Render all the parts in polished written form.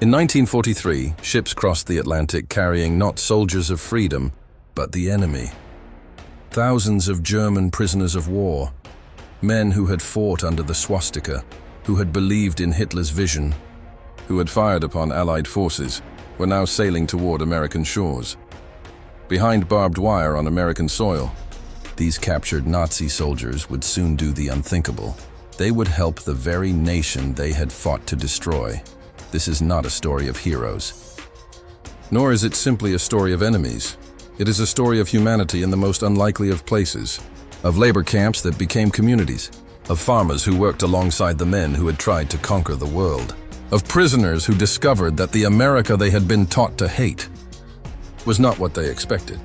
In 1943, ships crossed the Atlantic carrying not soldiers of freedom, but the enemy. Thousands of German prisoners of war, men who had fought under the swastika, who had believed in Hitler's vision, who had fired upon Allied forces, were now sailing toward American shores. Behind barbed wire on American soil, these captured Nazi soldiers would soon do the unthinkable. They would help the very nation they had fought to destroy. This is not a story of heroes. Nor is it simply a story of enemies. It is a story of humanity in the most unlikely of places, of labor camps that became communities, of farmers who worked alongside the men who had tried to conquer the world, of prisoners who discovered that the America they had been taught to hate was not what they expected.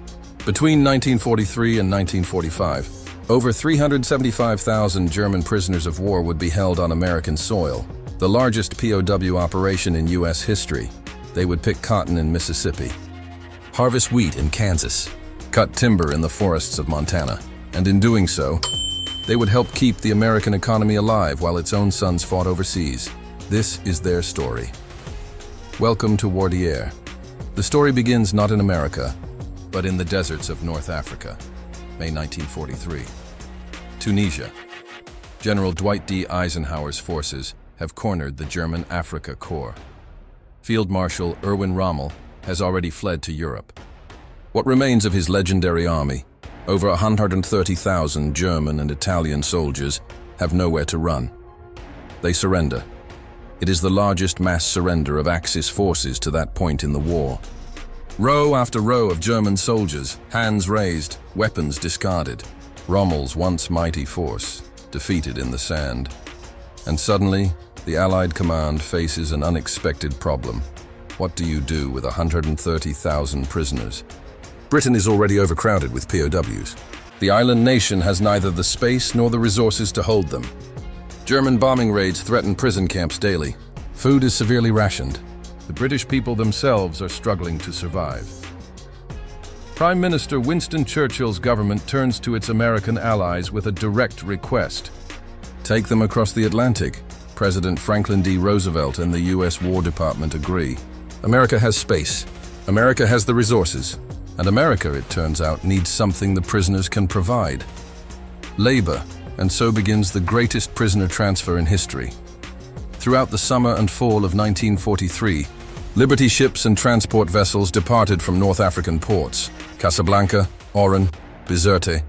Between 1943 and 1945, over 375,000 German prisoners of war would be held on American soil, the largest POW operation in U.S. history. They would pick cotton in Mississippi, harvest wheat in Kansas, cut timber in the forests of Montana, and in doing so, they would help keep the American economy alive while its own sons fought overseas. This is their story. Welcome to Wardiere. The story begins not in America, but in the deserts of North Africa, May 1943. Tunisia. General Dwight D. Eisenhower's forces have cornered the German Afrika Korps. Field Marshal Erwin Rommel has already fled to Europe. What remains of his legendary army, over 130,000 German and Italian soldiers, have nowhere to run. They surrender. It is the largest mass surrender of Axis forces to that point in the war. Row after row of German soldiers, hands raised, weapons discarded. Rommel's once mighty force, defeated in the sand. And suddenly, the Allied command faces an unexpected problem. What do you do with 130,000 prisoners? Britain is already overcrowded with POWs. The island nation has neither the space nor the resources to hold them. German bombing raids threaten prison camps daily. Food is severely rationed. The British people themselves are struggling to survive. Prime Minister Winston Churchill's government turns to its American allies with a direct request. Take them across the Atlantic. President Franklin D. Roosevelt and the U.S. War Department agree. America has space. America has the resources. And America, it turns out, needs something the prisoners can provide. Labor. And so begins the greatest prisoner transfer in history. Throughout the summer and fall of 1943, Liberty ships and transport vessels departed from North African ports, Casablanca, Oran, Bizerte.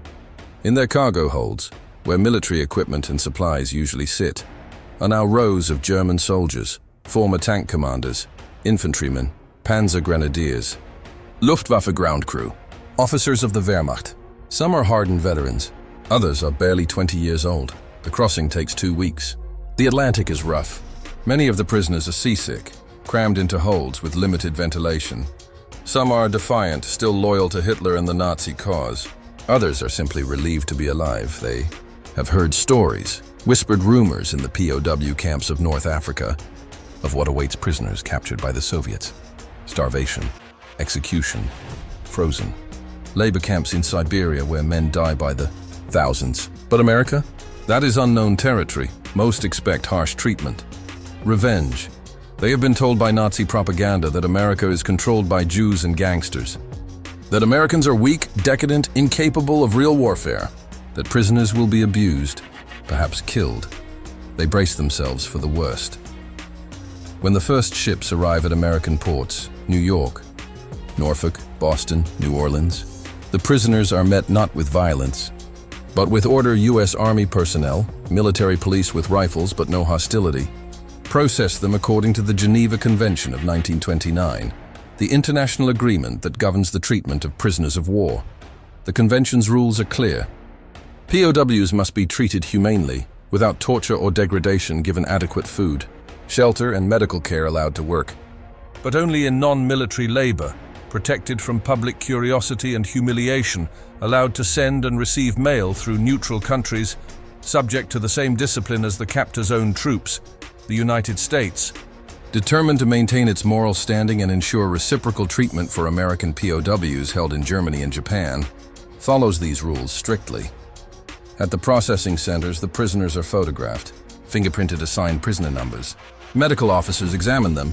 In their cargo holds, where military equipment and supplies usually sit, are now rows of German soldiers, former tank commanders, infantrymen, panzer grenadiers, Luftwaffe ground crew, officers of the Wehrmacht. Some are hardened veterans, others are barely 20 years old. The crossing takes 2 weeks. The Atlantic is rough. Many of the prisoners are seasick, crammed into holds with limited ventilation. Some are defiant, still loyal to Hitler and the Nazi cause. Others are simply relieved to be alive. They have heard stories, whispered rumors in the POW camps of North Africa of what awaits prisoners captured by the Soviets. Starvation, execution, frozen. Labor camps in Siberia where men die by the thousands. But America? That is unknown territory. Most expect harsh treatment. Revenge. They have been told by Nazi propaganda that America is controlled by Jews and gangsters. That Americans are weak, decadent, incapable of real warfare. That prisoners will be abused, perhaps killed. They brace themselves for the worst. When the first ships arrive at American ports, New York, Norfolk, Boston, New Orleans, the prisoners are met not with violence, but with order. U.S. Army personnel, military police with rifles but no hostility, process them according to the Geneva Convention of 1929, the international agreement that governs the treatment of prisoners of war. The convention's rules are clear. POWs must be treated humanely, without torture or degradation, given adequate food, shelter and medical care allowed to work, but only in non-military labor, protected from public curiosity and humiliation, allowed to send and receive mail through neutral countries, subject to the same discipline as the captor's own troops, the United States. Determined to maintain its moral standing and ensure reciprocal treatment for American POWs held in Germany and Japan, follows these rules strictly. At the processing centers, the prisoners are photographed, fingerprinted assigned prisoner numbers. Medical officers examine them,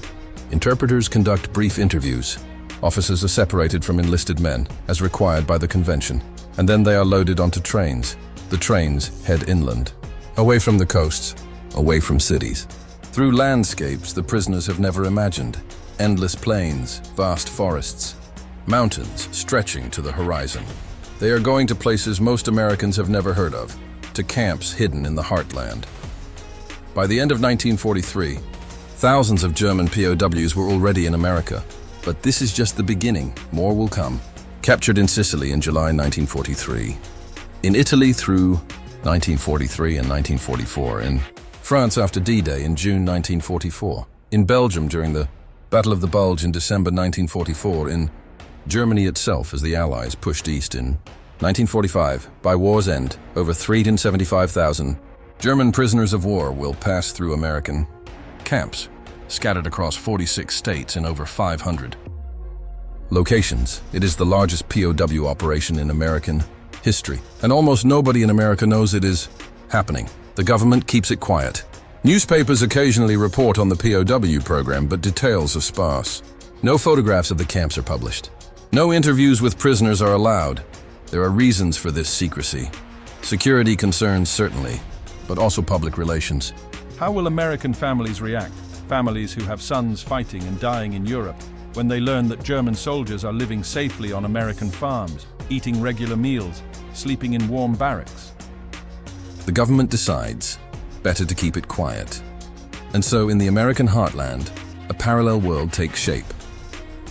Interpreters conduct brief interviews. Officers are separated from enlisted men, as required by the convention, and then they are loaded onto trains. The trains head inland, away from the coasts, away from cities. Through landscapes the prisoners have never imagined. Endless plains, vast forests, mountains stretching to the horizon. They are going to places most Americans have never heard of, to camps hidden in the heartland. By the end of 1943, thousands of German POWs were already in America. But this is just the beginning. More will come. Captured in Sicily in July 1943. In Italy through 1943 and 1944. In France after D-Day in June 1944. In Belgium during the Battle of the Bulge in December 1944. In Germany itself as the Allies pushed east in 1945. By war's end, over 375,000 German prisoners of war will pass through American camps, scattered across 46 states in over 500 locations. It is the largest POW operation in American history, and almost nobody in America knows it is happening. The government keeps it quiet. Newspapers occasionally report on the POW program, but details are sparse. No photographs of the camps are published. No interviews with prisoners are allowed. There are reasons for this secrecy. Security concerns, certainly, but also public relations. How will American families react? Families who have sons fighting and dying in Europe, when they learn that German soldiers are living safely on American farms, eating regular meals, sleeping in warm barracks. The government decides better to keep it quiet. And so in the American heartland, a parallel world takes shape.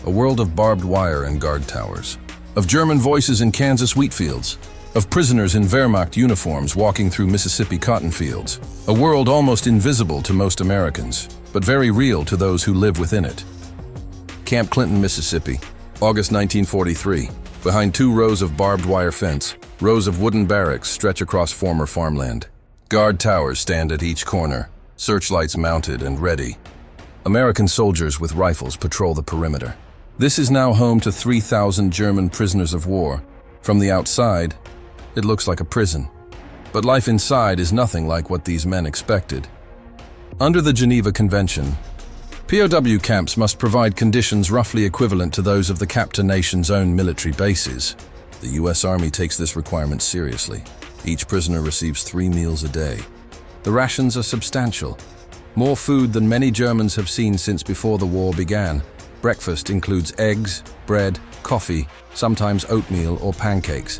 A world of barbed wire and guard towers, of German voices in Kansas wheat fields, of prisoners in Wehrmacht uniforms walking through Mississippi cotton fields. A world almost invisible to most Americans, but very real to those who live within it. Camp Clinton, Mississippi, August 1943. Behind 2 rows of barbed wire fence, rows of wooden barracks stretch across former farmland. Guard towers stand at each corner, searchlights mounted and ready. American soldiers with rifles patrol the perimeter. This is now home to 3,000 German prisoners of war. From the outside, it looks like a prison. But life inside is nothing like what these men expected. Under the Geneva Convention, POW camps must provide conditions roughly equivalent to those of the captor nation's own military bases. The U.S. Army takes this requirement seriously. Each prisoner receives 3 meals a day. The rations are substantial. More food than many Germans have seen since before the war began. Breakfast includes eggs, bread, coffee, sometimes oatmeal or pancakes.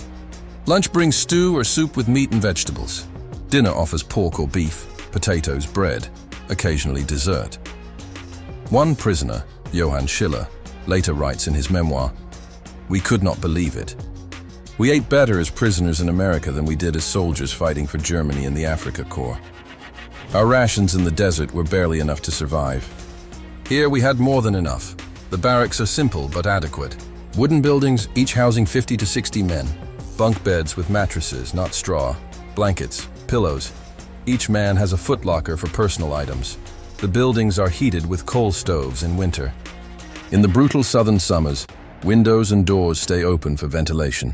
Lunch brings stew or soup with meat and vegetables. Dinner offers pork or beef, potatoes, bread, occasionally dessert. One prisoner, Johann Schiller, later writes in his memoir, "We could not believe it. We ate better as prisoners in America than we did as soldiers fighting for Germany in the Afrika Korps. Our rations in the desert were barely enough to survive. Here we had more than enough. The barracks are simple but adequate. Wooden buildings, each housing 50 to 60 men. Bunk beds with mattresses, not straw, blankets, pillows. Each man has a footlocker for personal items. The buildings are heated with coal stoves in winter. In the brutal southern summers, windows and doors stay open for ventilation.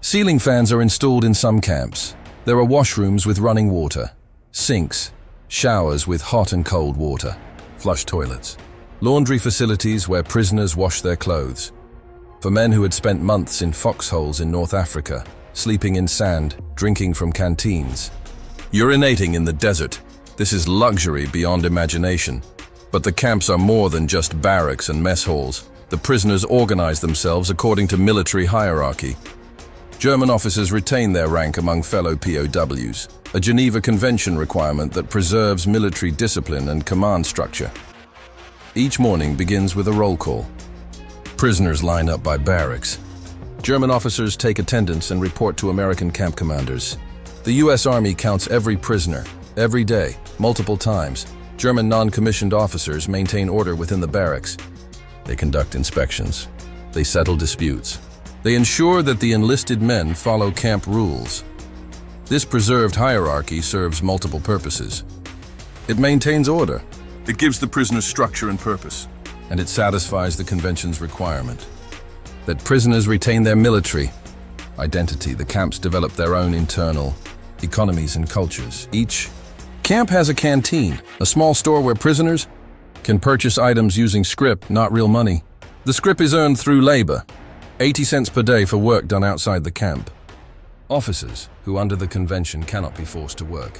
Ceiling fans are installed in some camps. There are washrooms with running water, sinks, showers with hot and cold water, flush toilets, laundry facilities where prisoners wash their clothes. For men who had spent months in foxholes in North Africa, sleeping in sand, drinking from canteens, urinating in the desert. This is luxury beyond imagination. But the camps are more than just barracks and mess halls. The prisoners organize themselves according to military hierarchy. German officers retain their rank among fellow POWs, a Geneva Convention requirement that preserves military discipline and command structure. Each morning begins with a roll call. Prisoners line up by barracks. German officers take attendance and report to American camp commanders. The U.S. Army counts every prisoner, every day, multiple times. German non-commissioned officers maintain order within the barracks. They conduct inspections. They settle disputes. They ensure that the enlisted men follow camp rules. This preserved hierarchy serves multiple purposes. It maintains order. It gives the prisoners structure and purpose. And it satisfies the Convention's requirement that prisoners retain their military identity. The camps develop their own internal economies and cultures. Each camp has a canteen, a small store where prisoners can purchase items using scrip, not real money. The scrip is earned through labor, 80 cents per day for work done outside the camp. Officers, who under the convention cannot be forced to work,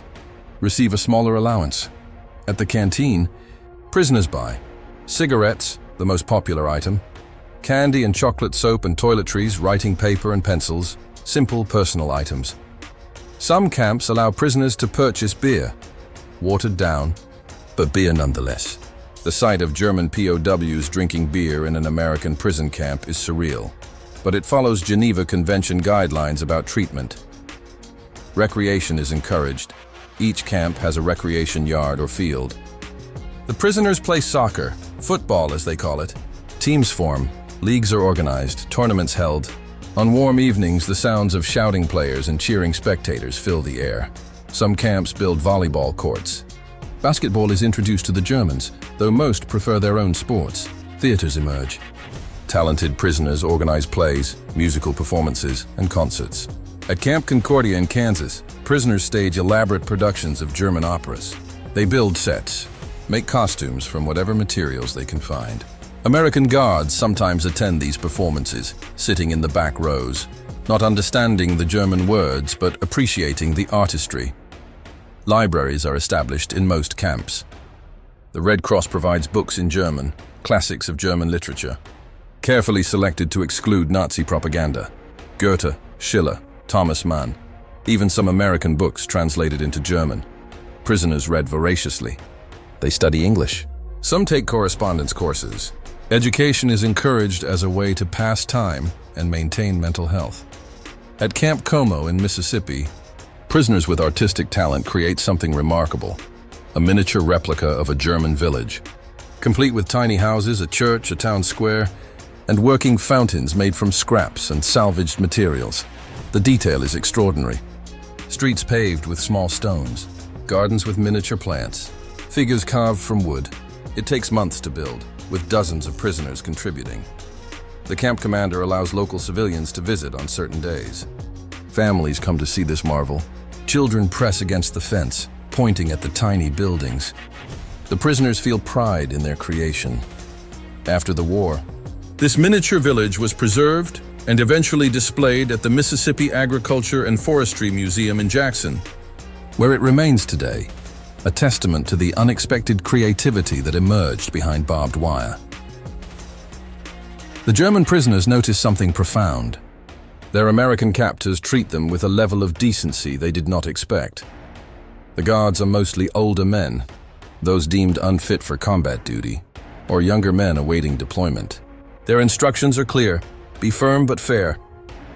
receive a smaller allowance. At the canteen, prisoners buy cigarettes, the most popular item, candy and chocolate, soap and toiletries, writing paper and pencils, simple personal items. Some camps allow prisoners to purchase beer, watered down, but beer nonetheless. The sight of German POWs drinking beer in an American prison camp is surreal, but it follows Geneva Convention guidelines about treatment. Recreation is encouraged. Each camp has a recreation yard or field. The prisoners play soccer, football as they call it. Teams form, leagues are organized, tournaments held. On warm evenings, the sounds of shouting players and cheering spectators fill the air. Some camps build volleyball courts. Basketball is introduced to the Germans, though most prefer their own sports. Theaters emerge. Talented prisoners organize plays, musical performances, and concerts. At Camp Concordia in Kansas, prisoners stage elaborate productions of German operas. They build sets, make costumes from whatever materials they can find. American guards sometimes attend these performances, sitting in the back rows, not understanding the German words but appreciating the artistry. Libraries are established in most camps. The Red Cross provides books in German, classics of German literature, carefully selected to exclude Nazi propaganda. Goethe, Schiller, Thomas Mann, even some American books translated into German. Prisoners read voraciously. They study English. Some take correspondence courses. Education is encouraged as a way to pass time and maintain mental health. At Camp Como in Mississippi, prisoners with artistic talent create something remarkable, a miniature replica of a German village, complete with tiny houses, a church, a town square, and working fountains made from scraps and salvaged materials. The detail is extraordinary. Streets paved with small stones, gardens with miniature plants, figures carved from wood. It takes months to build, with dozens of prisoners contributing. The camp commander allows local civilians to visit on certain days. Families come to see this marvel. Children press against the fence, pointing at the tiny buildings. The prisoners feel pride in their creation. After the war, this miniature village was preserved and eventually displayed at the Mississippi Agriculture and Forestry Museum in Jackson, where it remains today, a testament to the unexpected creativity that emerged behind barbed wire. The German prisoners notice something profound. Their American captors treat them with a level of decency they did not expect. The guards are mostly older men, those deemed unfit for combat duty, or younger men awaiting deployment. Their instructions are clear: be firm but fair,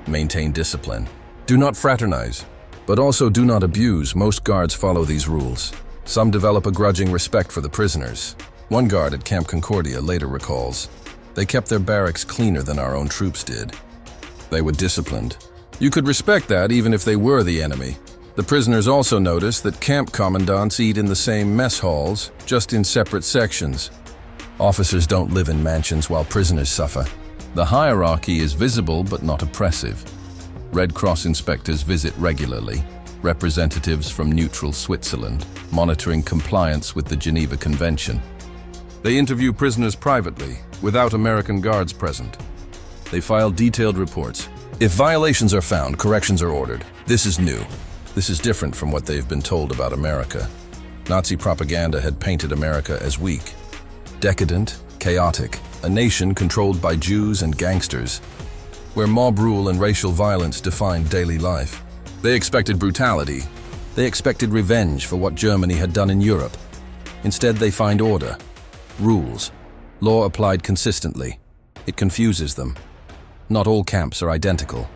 maintain discipline, do not fraternize, but also do not abuse. Most guards follow these rules. Some develop a grudging respect for the prisoners. One guard at Camp Concordia later recalls, "They kept their barracks cleaner than our own troops did. They were disciplined." You could respect that even if they were the enemy. The prisoners also notice that camp commandants eat in the same mess halls, just in separate sections. Officers don't live in mansions while prisoners suffer. The hierarchy is visible but not oppressive. Red Cross inspectors visit regularly, representatives from neutral Switzerland, monitoring compliance with the Geneva Convention. They interview prisoners privately, without American guards present. They file detailed reports. If violations are found, corrections are ordered. This is new. This is different from what they've been told about America. Nazi propaganda had painted America as weak, decadent, chaotic, a nation controlled by Jews and gangsters, where mob rule and racial violence defined daily life. They expected brutality. They expected revenge for what Germany had done in Europe. Instead, they find order, rules, law applied consistently. It confuses them. Not all camps are identical.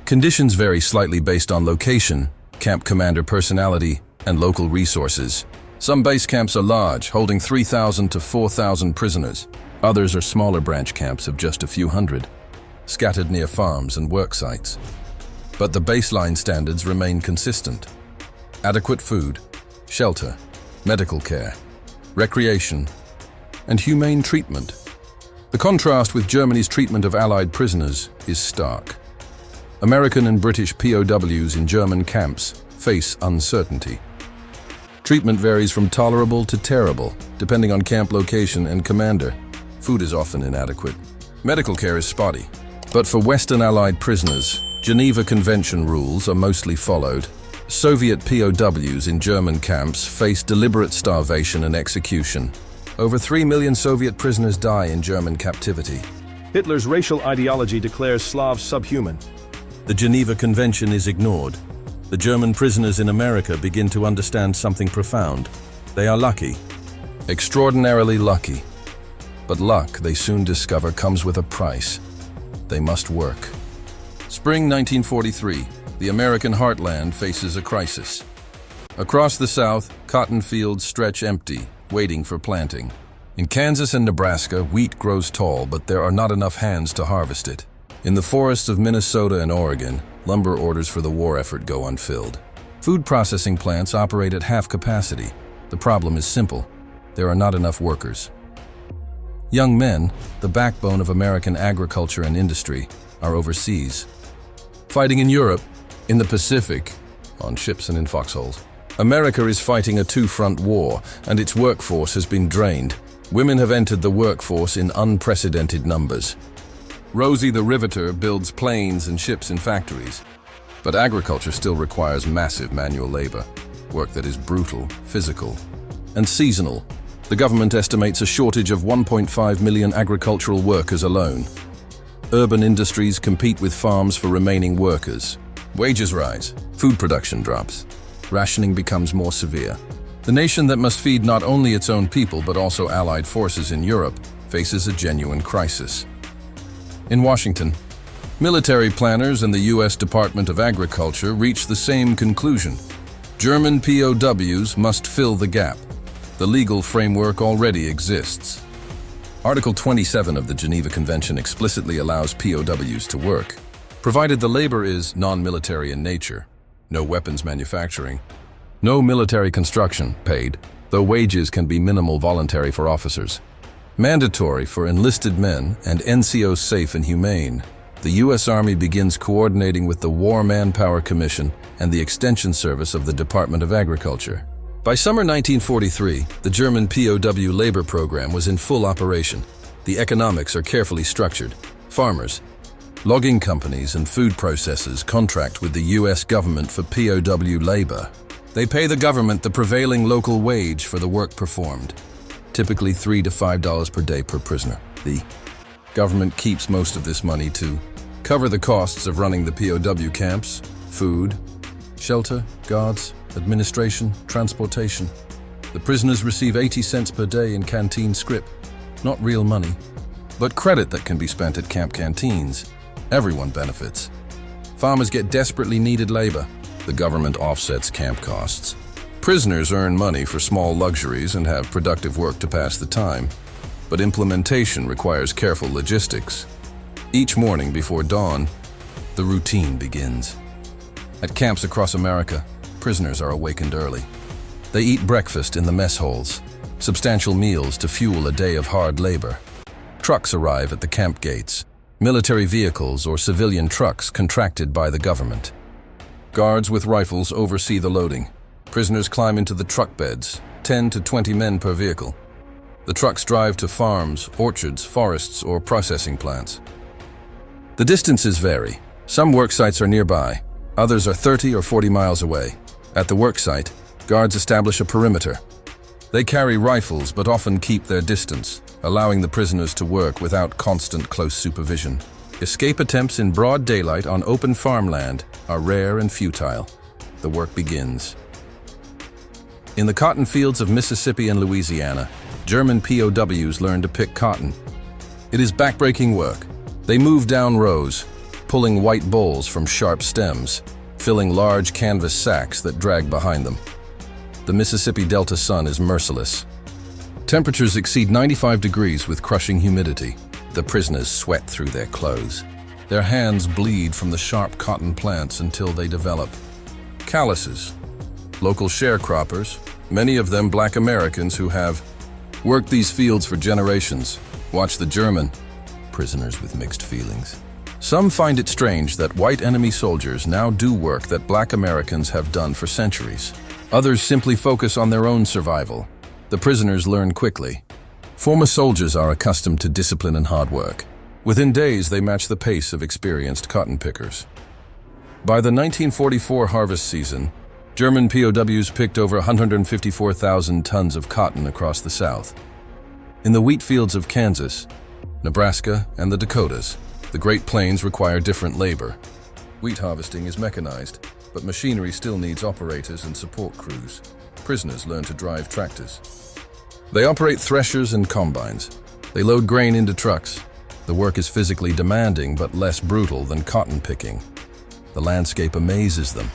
Conditions vary slightly based on location, camp commander personality, and local resources. Some base camps are large, holding 3,000 to 4,000 prisoners. Others are smaller branch camps of just a few hundred, scattered near farms and work sites. But the baseline standards remain consistent: adequate food, shelter, medical care, recreation, and humane treatment. The contrast with Germany's treatment of Allied prisoners is stark. American and British POWs in German camps face uncertainty. Treatment varies from tolerable to terrible, depending on camp location and commander. Food is often inadequate. Medical care is spotty. But for Western Allied prisoners, Geneva Convention rules are mostly followed. Soviet POWs in German camps face deliberate starvation and execution. Over 3 million Soviet prisoners die in German captivity. Hitler's racial ideology declares Slavs subhuman. The Geneva Convention is ignored. The German prisoners in America begin to understand something profound. They are lucky. Extraordinarily lucky. But luck, they soon discover, comes with a price. They must work. Spring 1943, the American heartland faces a crisis. Across the South, cotton fields stretch empty, waiting for planting. In Kansas and Nebraska, wheat grows tall, but there are not enough hands to harvest it. In the forests of Minnesota and Oregon, lumber orders for the war effort go unfilled. Food processing plants operate at half capacity. The problem is simple. There are not enough workers. Young men, the backbone of American agriculture and industry, are overseas. Fighting in Europe, in the Pacific, on ships and in foxholes. America is fighting a two-front war, and its workforce has been drained. Women have entered the workforce in unprecedented numbers. Rosie the Riveter builds planes and ships in factories. But agriculture still requires massive manual labor, work that is brutal, physical, and seasonal. The government estimates a shortage of 1.5 million agricultural workers alone. Urban industries compete with farms for remaining workers. Wages rise, food production drops. Rationing becomes more severe. The nation that must feed not only its own people but also Allied forces in Europe faces a genuine crisis. In Washington, military planners and the U.S. Department of Agriculture reach the same conclusion. German POWs must fill the gap. The legal framework already exists. Article 27 of the Geneva Convention explicitly allows POWs to work, provided the labor is non-military in nature. No weapons manufacturing. No military construction paid, though wages can be minimal voluntary for officers. Mandatory for enlisted men and NCOs safe and humane. The U.S. Army begins coordinating with the War Manpower Commission and the Extension Service of the Department of Agriculture. By summer 1943, the German POW labor program was in full operation. The economics are carefully structured. Farmers, logging companies, and food processors contract with the U.S. government for POW labor. They pay the government the prevailing local wage for the work performed, typically $3 to $5 per day per prisoner. The government keeps most of this money to cover the costs of running the POW camps, food, shelter, guards, administration, transportation. The prisoners receive 80 cents per day in canteen scrip, not real money, but credit that can be spent at camp canteens. Everyone benefits. Farmers get desperately needed labor. The government offsets camp costs. Prisoners earn money for small luxuries and have productive work to pass the time. But implementation requires careful logistics. Each morning before dawn, the routine begins. At camps across America, prisoners are awakened early. They eat breakfast in the mess halls, substantial meals to fuel a day of hard labor. Trucks arrive at the camp gates, military vehicles or civilian trucks contracted by the government. Guards with rifles oversee the loading. Prisoners climb into the truck beds, 10 to 20 men per vehicle. The trucks drive to farms, orchards, forests, or processing plants. The distances vary. Some work sites are nearby, others are 30 or 40 miles away. At the work site, guards establish a perimeter. They carry rifles but often keep their distance, allowing the prisoners to work without constant close supervision. Escape attempts in broad daylight on open farmland are rare and futile. The work begins. In the cotton fields of Mississippi and Louisiana, German POWs learn to pick cotton. It is backbreaking work. They move down rows, pulling white bolls from sharp stems, filling large canvas sacks that drag behind them. The Mississippi Delta sun is merciless. Temperatures exceed 95 degrees with crushing humidity. The prisoners sweat through their clothes. Their hands bleed from the sharp cotton plants until they develop calluses. Local sharecroppers, many of them Black Americans who have worked these fields for generations, watch the German prisoners with mixed feelings. Some find it strange that white enemy soldiers now do work that Black Americans have done for centuries. Others simply focus on their own survival. The The prisoners learn quickly. Former soldiers are accustomed to discipline and hard work. Within days, they match the pace of experienced cotton pickers. By the 1944 harvest season, German POWs picked over 154,000 tons of cotton across the South. In the wheat fields of Kansas, Nebraska, and the Dakotas, the Great Plains require different labor. Wheat harvesting is mechanized, but machinery still needs operators and support crews. Prisoners learn to drive tractors. They operate threshers and combines. They load grain into trucks. The work is physically demanding but less brutal than cotton picking. The landscape amazes them.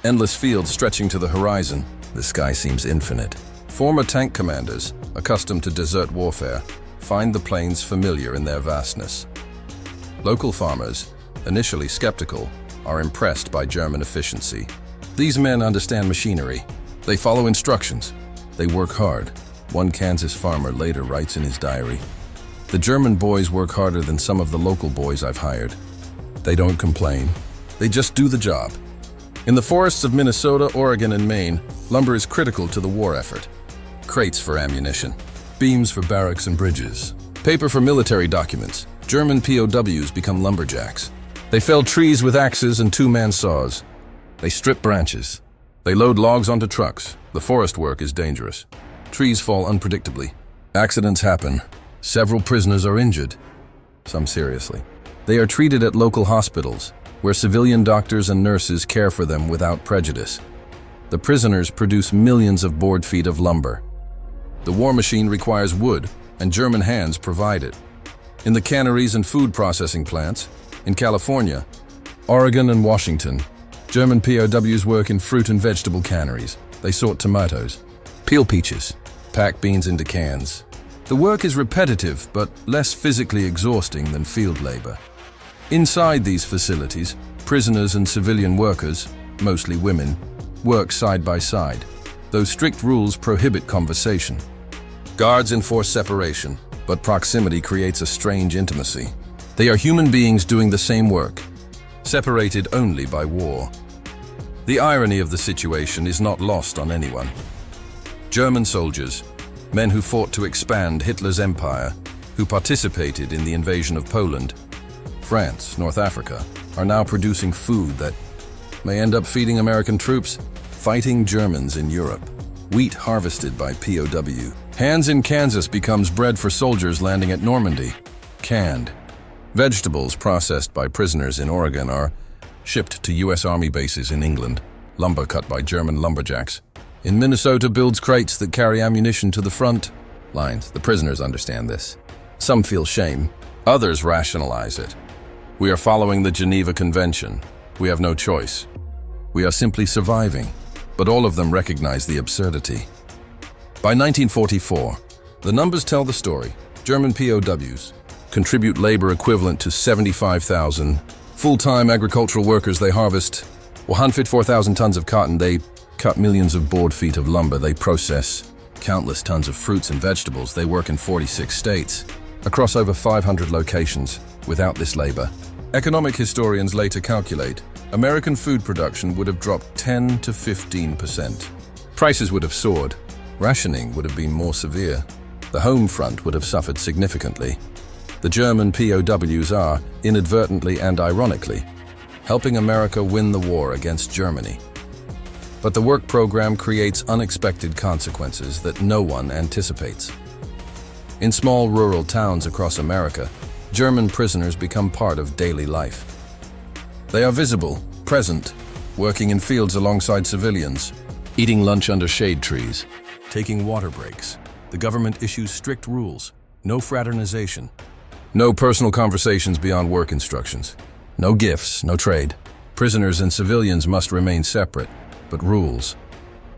Endless fields stretching to the horizon, the sky seems infinite. Former tank commanders, accustomed to desert warfare, find the plains familiar in their vastness. Local farmers, initially skeptical, are impressed by German efficiency. These men understand machinery. They follow instructions. They work hard. One Kansas farmer later writes in his diary, "The German boys work harder than some of the local boys I've hired. They don't complain. They just do the job." In the forests of Minnesota, Oregon, and Maine, lumber is critical to the war effort. Crates for ammunition, beams for barracks and bridges, paper for military documents. German POWs become lumberjacks. They fell trees with axes and two-man saws. They strip branches. They load logs onto trucks. The forest work is dangerous. Trees fall unpredictably. Accidents happen. Several prisoners are injured, some seriously. They are treated at local hospitals, where civilian doctors and nurses care for them without prejudice. The prisoners produce millions of board feet of lumber. The war machine requires wood, and German hands provide it. In the canneries and food processing plants, in California, Oregon, and Washington, German POWs work in fruit and vegetable canneries. They sort tomatoes, peel peaches, pack beans into cans. The work is repetitive, but less physically exhausting than field labor. Inside these facilities, prisoners and civilian workers, mostly women, work side by side, though strict rules prohibit conversation. Guards enforce separation, but proximity creates a strange intimacy. They are human beings doing the same work, separated only by war. The irony of the situation is not lost on anyone. German soldiers, men who fought to expand Hitler's empire, who participated in the invasion of Poland, France, North Africa, are now producing food that may end up feeding American troops, fighting Germans in Europe. Wheat harvested by POW. Hands in Kansas becomes bread for soldiers landing at Normandy, canned. Vegetables processed by prisoners in Oregon are shipped to U.S. Army bases in England, lumber cut by German lumberjacks. In Minnesota builds crates that carry ammunition to the front lines. The prisoners understand this. Some feel shame, others rationalize it. We are following the Geneva Convention. We have no choice. We are simply surviving, but all of them recognize the absurdity. By 1944, the numbers tell the story. German POWs contribute labor equivalent to 75,000 full-time agricultural workers. They harvest 154,000 tons of cotton. They cut millions of board feet of lumber. They process countless tons of fruits and vegetables. They work in 46 states, across over 500 locations. Without this labor, economic historians later calculate, American food production would have dropped 10 to 15%. Prices would have soared. Rationing would have been more severe. The home front would have suffered significantly. The German POWs are, inadvertently and ironically, helping America win the war against Germany. But the work program creates unexpected consequences that no one anticipates. In small rural towns across America, German prisoners become part of daily life. They are visible, present, working in fields alongside civilians, eating lunch under shade trees, taking water breaks. The government issues strict rules: no fraternization, no personal conversations beyond work instructions, no gifts, no trade. Prisoners and civilians must remain separate, but rules.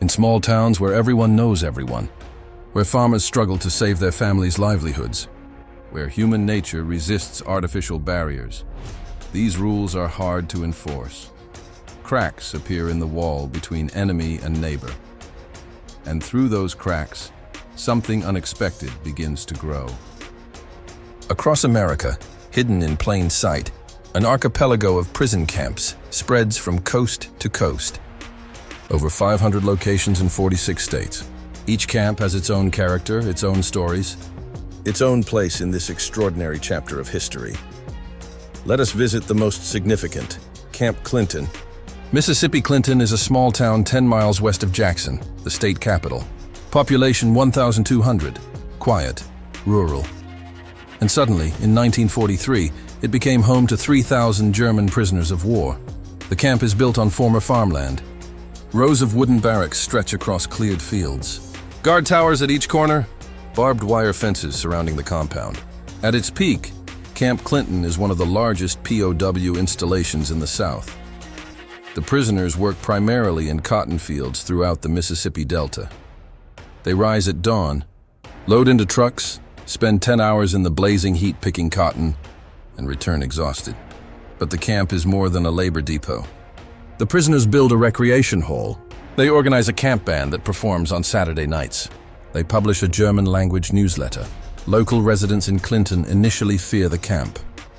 In small towns where everyone knows everyone, where farmers struggle to save their families' livelihoods, where human nature resists artificial barriers, these rules are hard to enforce. Cracks appear in the wall between enemy and neighbor. And through those cracks, something unexpected begins to grow. Across America, hidden in plain sight, an archipelago of prison camps spreads from coast to coast. Over 500 locations in 46 states. Each camp has its own character, its own stories, its own place in this extraordinary chapter of history. Let us visit the most significant, Camp Clinton. Mississippi Clinton is a small town 10 miles west of Jackson, the state capital. Population 1,200, quiet, rural. And suddenly, in 1943, it became home to 3,000 German prisoners of war. The camp is built on former farmland. Rows of wooden barracks stretch across cleared fields. Guard towers at each corner, barbed wire fences surrounding the compound. At its peak, Camp Clinton is one of the largest POW installations in the South. The prisoners work primarily in cotton fields throughout the Mississippi Delta. They rise at dawn, load into trucks, spend 10 hours in the blazing heat picking cotton, and return exhausted. But the camp is more than a labor depot. The prisoners build a recreation hall. They organize a camp band that performs on Saturday nights. They publish a German-language newsletter. Local residents in Clinton initially fear the camp.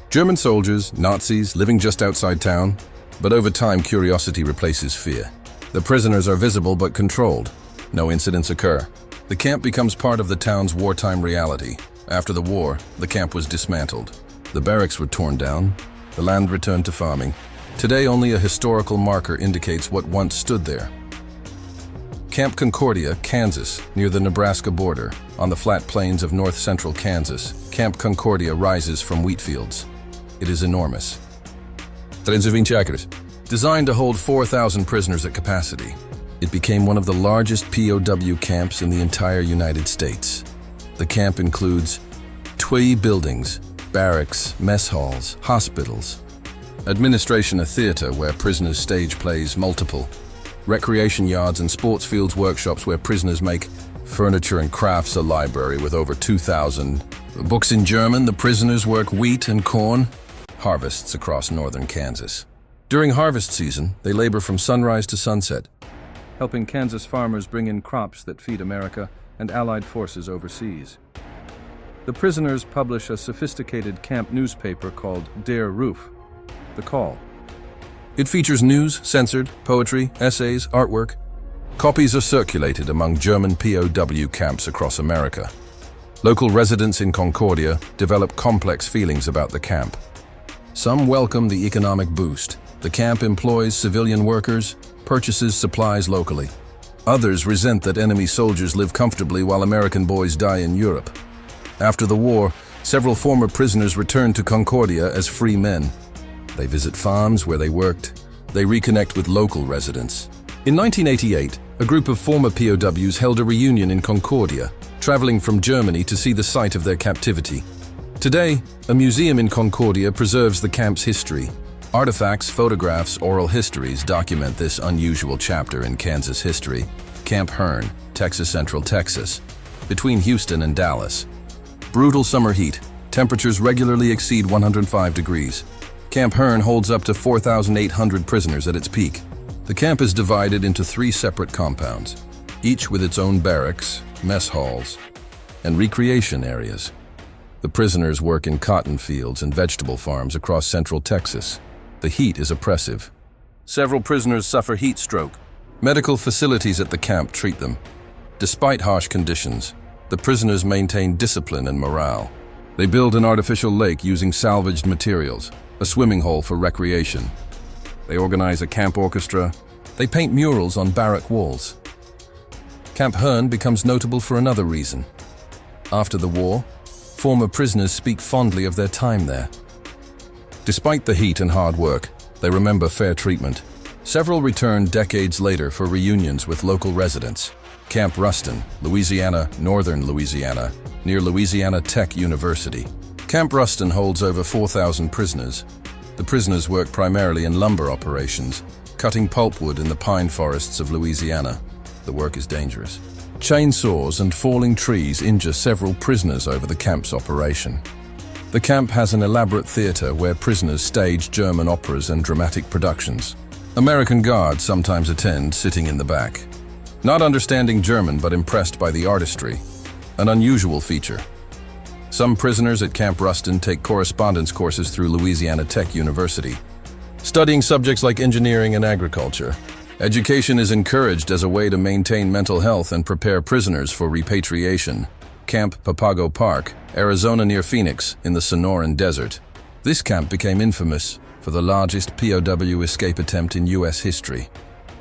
German soldiers, Nazis, living just outside town, but over time curiosity replaces fear. The prisoners are visible but controlled. No incidents occur. The camp becomes part of the town's wartime reality. After the war, the camp was dismantled. The barracks were torn down. The land returned to farming. Today, only a historical marker indicates what once stood there. Camp Concordia, Kansas, near the Nebraska border, on the flat plains of north-central Kansas, Camp Concordia rises from wheat fields. It is enormous. 320 acres. Designed to hold 4,000 prisoners at capacity, it became one of the largest POW camps in the entire United States. The camp includes 20 buildings, barracks, mess halls, hospitals, administration, a theater where prisoners stage plays, multiple recreation yards and sports fields, workshops where prisoners make furniture and crafts, a library with over 2,000 books in German. The prisoners work wheat and corn, harvests across northern Kansas. During harvest season, they labor from sunrise to sunset, helping Kansas farmers bring in crops that feed America and Allied forces overseas. The prisoners publish a sophisticated camp newspaper called Der Ruf, The Call. It features news, censored, poetry, essays, artwork. Copies are circulated among German POW camps across America. Local residents in Concordia develop complex feelings about the camp. Some welcome the economic boost. The camp employs civilian workers, purchases supplies locally. Others resent that enemy soldiers live comfortably while American boys die in Europe. After the war, several former prisoners returned to Concordia as free men. They visit farms where they worked. They reconnect with local residents. In 1988, a group of former POWs held a reunion in Concordia, traveling from Germany to see the site of their captivity. Today, a museum in Concordia preserves the camp's history. Artifacts, photographs, oral histories document this unusual chapter in Kansas history. Camp Hearn, Texas Central, Texas, between Houston and Dallas. Brutal summer heat. Temperatures regularly exceed 105 degrees. Camp Hearn holds up to 4,800 prisoners at its peak. The camp is divided into 3 separate compounds, each with its own barracks, mess halls, and recreation areas. The prisoners work in cotton fields and vegetable farms across central Texas. The heat is oppressive. Several prisoners suffer heat stroke. Medical facilities at the camp treat them. Despite harsh conditions, the prisoners maintain discipline and morale. They build an artificial lake using salvaged materials, a swimming hole for recreation. They organize a camp orchestra. They paint murals on barrack walls. Camp Hearn becomes notable for another reason. After the war, former prisoners speak fondly of their time there. Despite the heat and hard work, they remember fair treatment. Several return decades later for reunions with local residents. Camp Ruston, Louisiana, northern Louisiana, near Louisiana Tech University. Camp Ruston holds over 4,000 prisoners. The prisoners work primarily in lumber operations, cutting pulpwood in the pine forests of Louisiana. The work is dangerous. Chainsaws and falling trees injure several prisoners over the camp's operation. The camp has an elaborate theater where prisoners stage German operas and dramatic productions. American guards sometimes attend, sitting in the back. Not understanding German but impressed by the artistry, an unusual feature. Some prisoners at Camp Ruston take correspondence courses through Louisiana Tech University, studying subjects like engineering and agriculture. Education is encouraged as a way to maintain mental health and prepare prisoners for repatriation. Camp Papago Park, Arizona near Phoenix, in the Sonoran Desert. This camp became infamous for the largest POW escape attempt in U.S. history.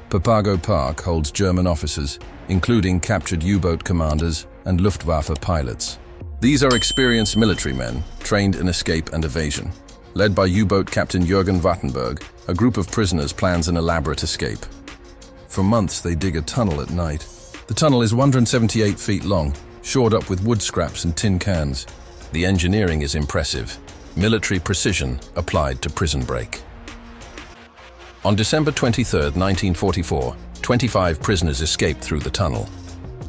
Papago Park holds German officers, including captured U-boat commanders and Luftwaffe pilots. These are experienced military men, trained in escape and evasion. Led by U-boat Captain Jürgen Wattenberg, a group of prisoners plans an elaborate escape. For months, they dig a tunnel at night. The tunnel is 178 feet long, shored up with wood scraps and tin cans. The engineering is impressive. Military precision applied to prison break. On December 23, 1944, 25 prisoners escaped through the tunnel.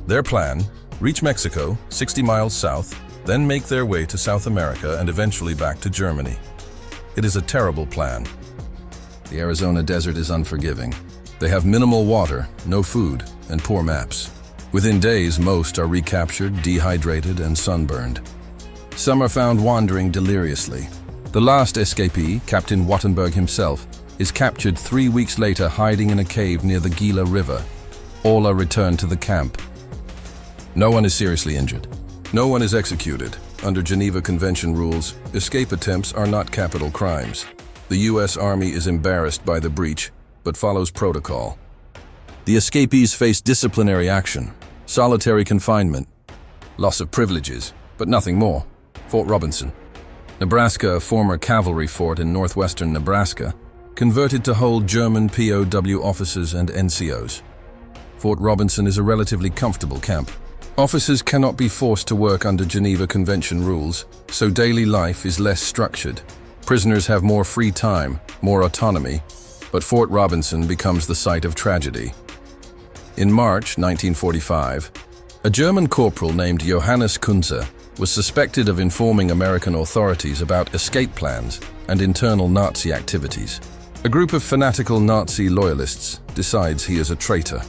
Their plan: reach Mexico, 60 miles south, then make their way to South America and eventually back to Germany. It is a terrible plan. The Arizona desert is unforgiving. They have minimal water, no food, and poor maps. Within days, most are recaptured, dehydrated, and sunburned. Some are found wandering deliriously. The last escapee, Captain Wattenberg himself, is captured 3 weeks later hiding in a cave near the Gila River. All are returned to the camp. No one is seriously injured. No one is executed. Under Geneva Convention rules, escape attempts are not capital crimes. The U.S. Army is embarrassed by the breach, but follows protocol. The escapees face disciplinary action, solitary confinement, loss of privileges, but nothing more. Fort Robinson, Nebraska, a former cavalry fort in northwestern Nebraska, converted to hold German POW officers and NCOs. Fort Robinson is a relatively comfortable camp. Officers cannot be forced to work under Geneva Convention rules, so daily life is less structured. Prisoners have more free time, more autonomy, but Fort Robinson becomes the site of tragedy. In March 1945, a German corporal named Johannes Kunze was suspected of informing American authorities about escape plans and internal Nazi activities. A group of fanatical Nazi loyalists decides he is a traitor.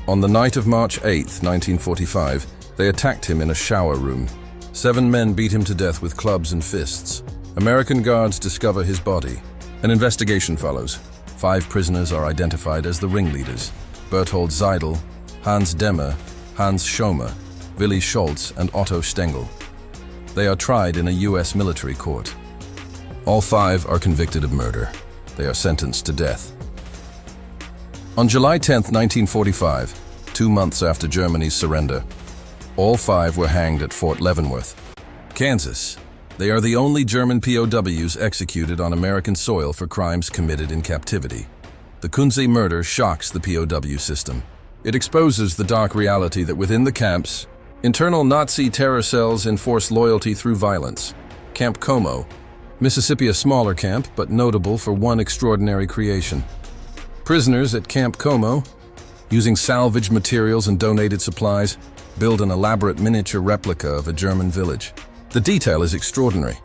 On the night of March 8, 1945, they attacked him in a shower room. 7 men beat him to death with clubs and fists. American guards discover his body. An investigation follows. 5 prisoners are identified as the ringleaders: Berthold Seidel, Hans Demmer, Hans Schomer, Willi Scholz, and Otto Stengel. They are tried in a U.S. military court. All 5 are convicted of murder. They are sentenced to death. On July 10, 1945, 2 months after Germany's surrender, all 5 were hanged at Fort Leavenworth, Kansas. They are the only German POWs executed on American soil for crimes committed in captivity. The Kunze murder shocks the POW system. It exposes the dark reality that within the camps, internal Nazi terror cells enforce loyalty through violence. Camp Como, Mississippi, a smaller camp, but notable for one extraordinary creation. Prisoners at Camp Como, using salvaged materials and donated supplies, build an elaborate miniature replica of a German village. The detail is extraordinary.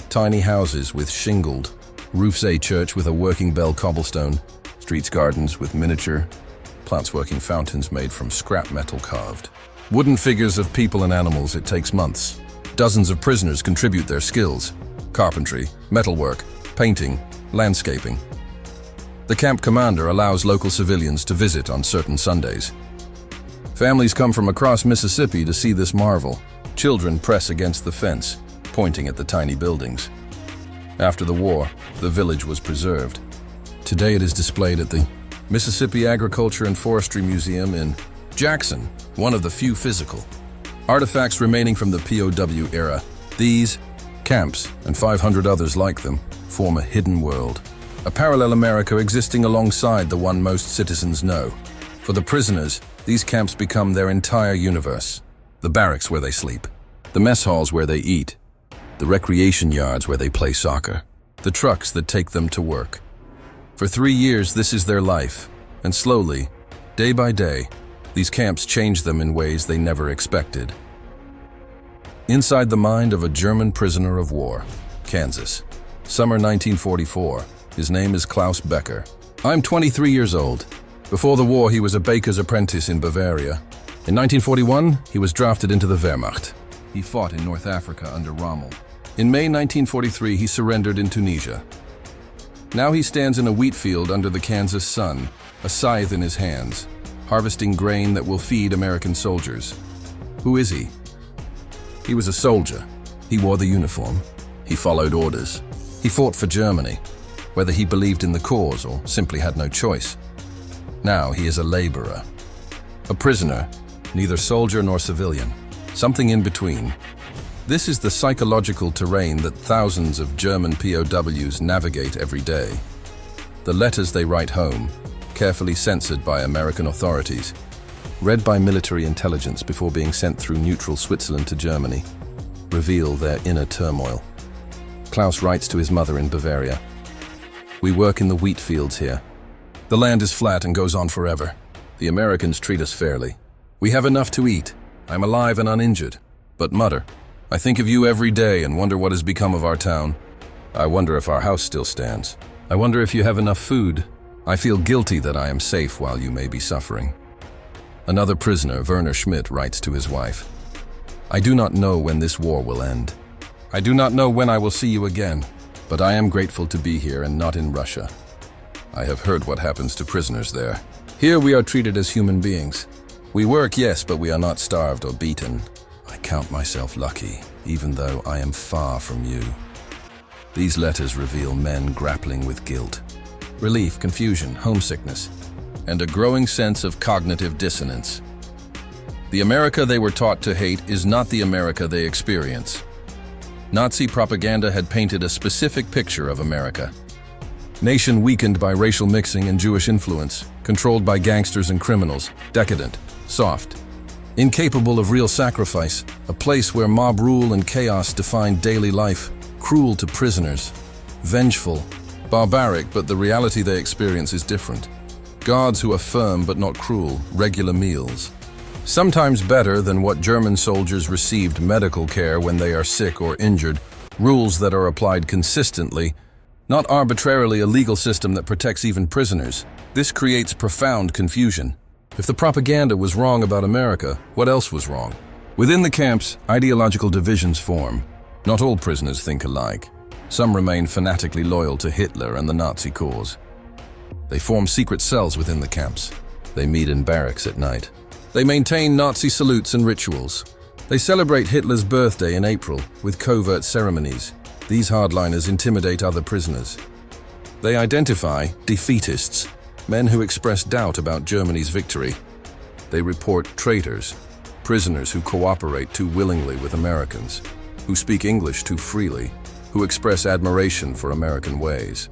Tiny houses with shingled roofs, a church with a working bell cobblestone, streets, gardens with miniature plants, working fountains made from scrap metal carved. Wooden figures of people and animals. It takes months. Dozens of prisoners contribute their skills: carpentry, metalwork, painting, landscaping. The camp commander allows local civilians to visit on certain Sundays. Families come from across Mississippi to see this marvel. Children press against the fence, pointing at the tiny buildings. After the war, the village was preserved. Today it is displayed at the Mississippi Agriculture and Forestry Museum in Jackson, one of the few physical artifacts remaining from the POW era. These camps, and 500 others like them, form a hidden world. A parallel America existing alongside the one most citizens know. For the prisoners, these camps become their entire universe. The barracks where they sleep, the mess halls where they eat, the recreation yards where they play soccer, the trucks that take them to work. For 3 years, this is their life, and slowly, day by day, these camps change them in ways they never expected. Inside the mind of a German prisoner of war, Kansas, summer 1944. His name is Klaus Becker. I'm 23 years old. Before the war, he was a baker's apprentice in Bavaria. In 1941, he was drafted into the Wehrmacht. He fought in North Africa under Rommel. In May 1943, he surrendered in Tunisia. Now he stands in a wheat field under the Kansas sun, a scythe in his hands, harvesting grain that will feed American soldiers. Who is he? He was a soldier. He wore the uniform. He followed orders. He fought for Germany, whether he believed in the cause or simply had no choice. Now he is a laborer, a prisoner, neither soldier nor civilian, something in between. This is the psychological terrain that thousands of German POWs navigate every day. The letters they write home, carefully censored by American authorities, read by military intelligence before being sent through neutral Switzerland to Germany, reveal their inner turmoil. Klaus writes to his mother in Bavaria, "We work in the wheat fields here. The land is flat and goes on forever. The Americans treat us fairly. We have enough to eat. I'm alive and uninjured. But mother, I think of you every day and wonder what has become of our town. I wonder if our house still stands. I wonder if you have enough food. I feel guilty that I am safe while you may be suffering." Another prisoner, Werner Schmidt, writes to his wife, "I do not know when this war will end. I do not know when I will see you again, but I am grateful to be here and not in Russia. I have heard what happens to prisoners there. Here we are treated as human beings. We work, yes, but we are not starved or beaten. I count myself lucky, even though I am far from you." These letters reveal men grappling with guilt, relief, confusion, homesickness, and a growing sense of cognitive dissonance. The America they were taught to hate is not the America they experience. Nazi propaganda had painted a specific picture of America. Nation weakened by racial mixing and Jewish influence, controlled by gangsters and criminals, decadent, soft, incapable of real sacrifice, a place where mob rule and chaos defined daily life, cruel to prisoners, vengeful, barbaric, but the reality they experience is different. Gods who are firm but not cruel, regular meals. Sometimes better than what German soldiers received medical care when they are sick or injured, rules that are applied consistently, not arbitrarily a legal system that protects even prisoners. This creates profound confusion. If the propaganda was wrong about America, what else was wrong? Within the camps, ideological divisions form. Not all prisoners think alike. Some remain fanatically loyal to Hitler and the Nazi cause. They form secret cells within the camps. They meet in barracks at night. They maintain Nazi salutes and rituals. They celebrate Hitler's birthday in April with covert ceremonies. These hardliners intimidate other prisoners. They identify defeatists, men who express doubt about Germany's victory. They report traitors, prisoners who cooperate too willingly with Americans, who speak English too freely, who express admiration for American ways.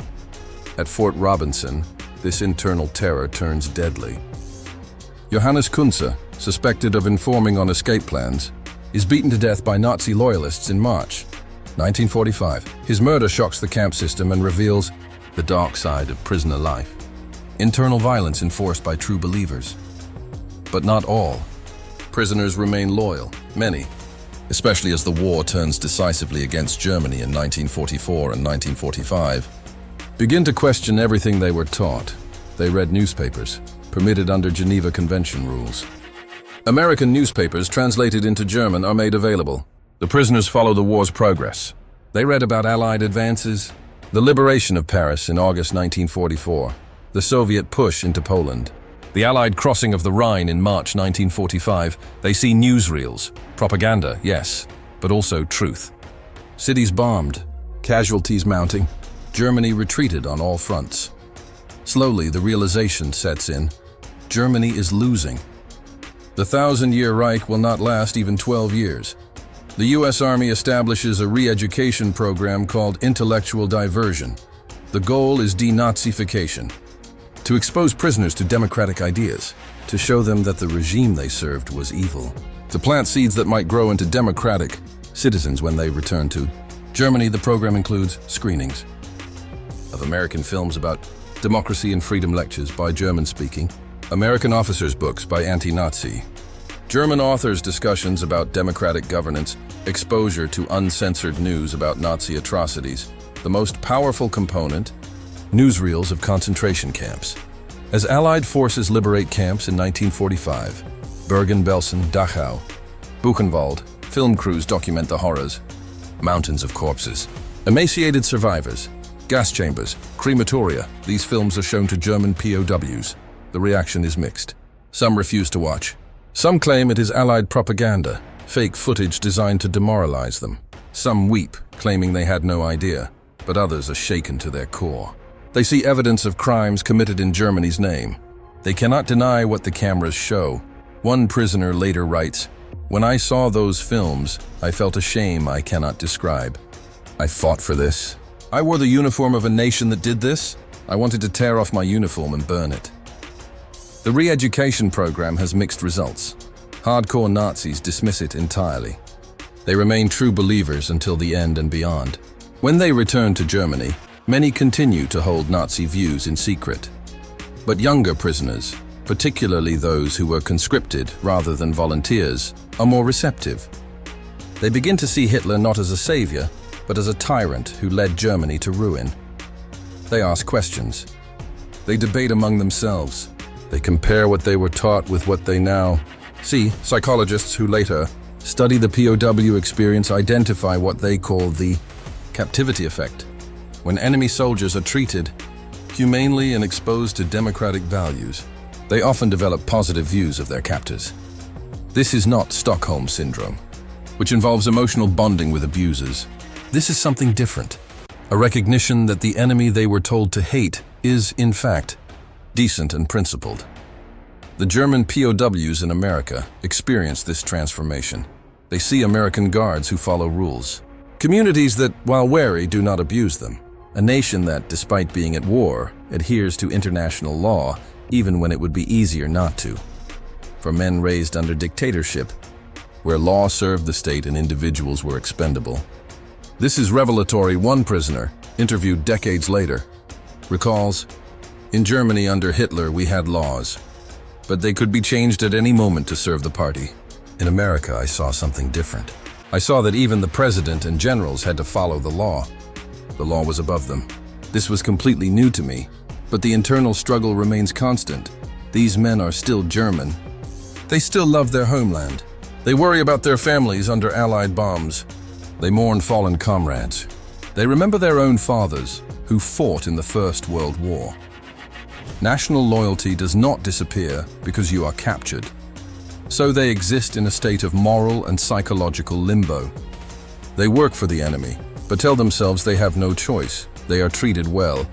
At Fort Robinson, this internal terror turns deadly. Johannes Kunze, suspected of informing on escape plans, is beaten to death by Nazi loyalists in March 1945. His murder shocks the camp system and reveals the dark side of prisoner life. Internal violence enforced by true believers. But not all. Prisoners remain loyal, many, especially as the war turns decisively against Germany in 1944 and 1945, begin to question everything they were taught. They read newspapers, permitted under Geneva Convention rules. American newspapers translated into German are made available. The prisoners follow the war's progress. They read about Allied advances, the liberation of Paris in August 1944, the Soviet push into Poland, the Allied crossing of the Rhine in March 1945. They see newsreels, propaganda, yes, but also truth. Cities bombed, casualties mounting, Germany retreated on all fronts. Slowly, the realization sets in: Germany is losing. The 1,000-year Reich will not last even 12 years. The U.S. Army establishes a re-education program called intellectual diversion. The goal is denazification, to expose prisoners to democratic ideas, to show them that the regime they served was evil, to plant seeds that might grow into democratic citizens when they return to Germany. The program includes screenings of American films about democracy and freedom, lectures by German-speaking American officers' books by anti-Nazi, German authors' discussions about democratic governance, exposure to uncensored news about Nazi atrocities. The most powerful component, newsreels of concentration camps. As Allied forces liberate camps in 1945, Bergen-Belsen, Dachau, Buchenwald, film crews document the horrors. Mountains of corpses, emaciated survivors, gas chambers, crematoria. These films are shown to German POWs. the reaction is mixed. Some refuse to watch. Some claim it is Allied propaganda, fake footage designed to demoralize them. Some weep, claiming they had no idea, but others are shaken to their core. They see evidence of crimes committed in Germany's name. They cannot deny what the cameras show. One prisoner later writes, "When I saw those films, I felt a shame I cannot describe. I fought for this. I wore the uniform of a nation that did this. I wanted to tear off my uniform and burn it." The re-education program has mixed results. Hardcore Nazis dismiss it entirely. They remain true believers until the end and beyond. When they return to Germany, many continue to hold Nazi views in secret. But younger prisoners, particularly those who were conscripted rather than volunteers, are more receptive. They begin to see Hitler not as a savior, but as a tyrant who led Germany to ruin. They ask questions. They debate among themselves. They compare what they were taught with what they now see. Psychologists who later study the POW experience identify what they call the captivity effect. When enemy soldiers are treated humanely and exposed to democratic values, they often develop positive views of their captors. This is not Stockholm Syndrome, which involves emotional bonding with abusers. This is something different. A recognition that the enemy they were told to hate is, in fact, decent and principled. The German POWs in America experience this transformation. They see American guards who follow rules. Communities that, while wary, do not abuse them. A nation that, despite being at war, adheres to international law, even when it would be easier not to. For men raised under dictatorship, where law served the state and individuals were expendable. This is revelatory. One prisoner, interviewed decades later, recalls, "In Germany under Hitler we had laws, but they could be changed at any moment to serve the party. In America I saw something different. I saw that even the president and generals had to follow the law. The law was above them. This was completely new to me, but the internal struggle remains constant. These men are still German. They still love their homeland. They worry about their families under Allied bombs. They mourn fallen comrades. They remember their own fathers who fought in the First World War." National loyalty does not disappear because you are captured. So they exist in a state of moral and psychological limbo. They work for the enemy, but tell themselves they have no choice. They are treated well,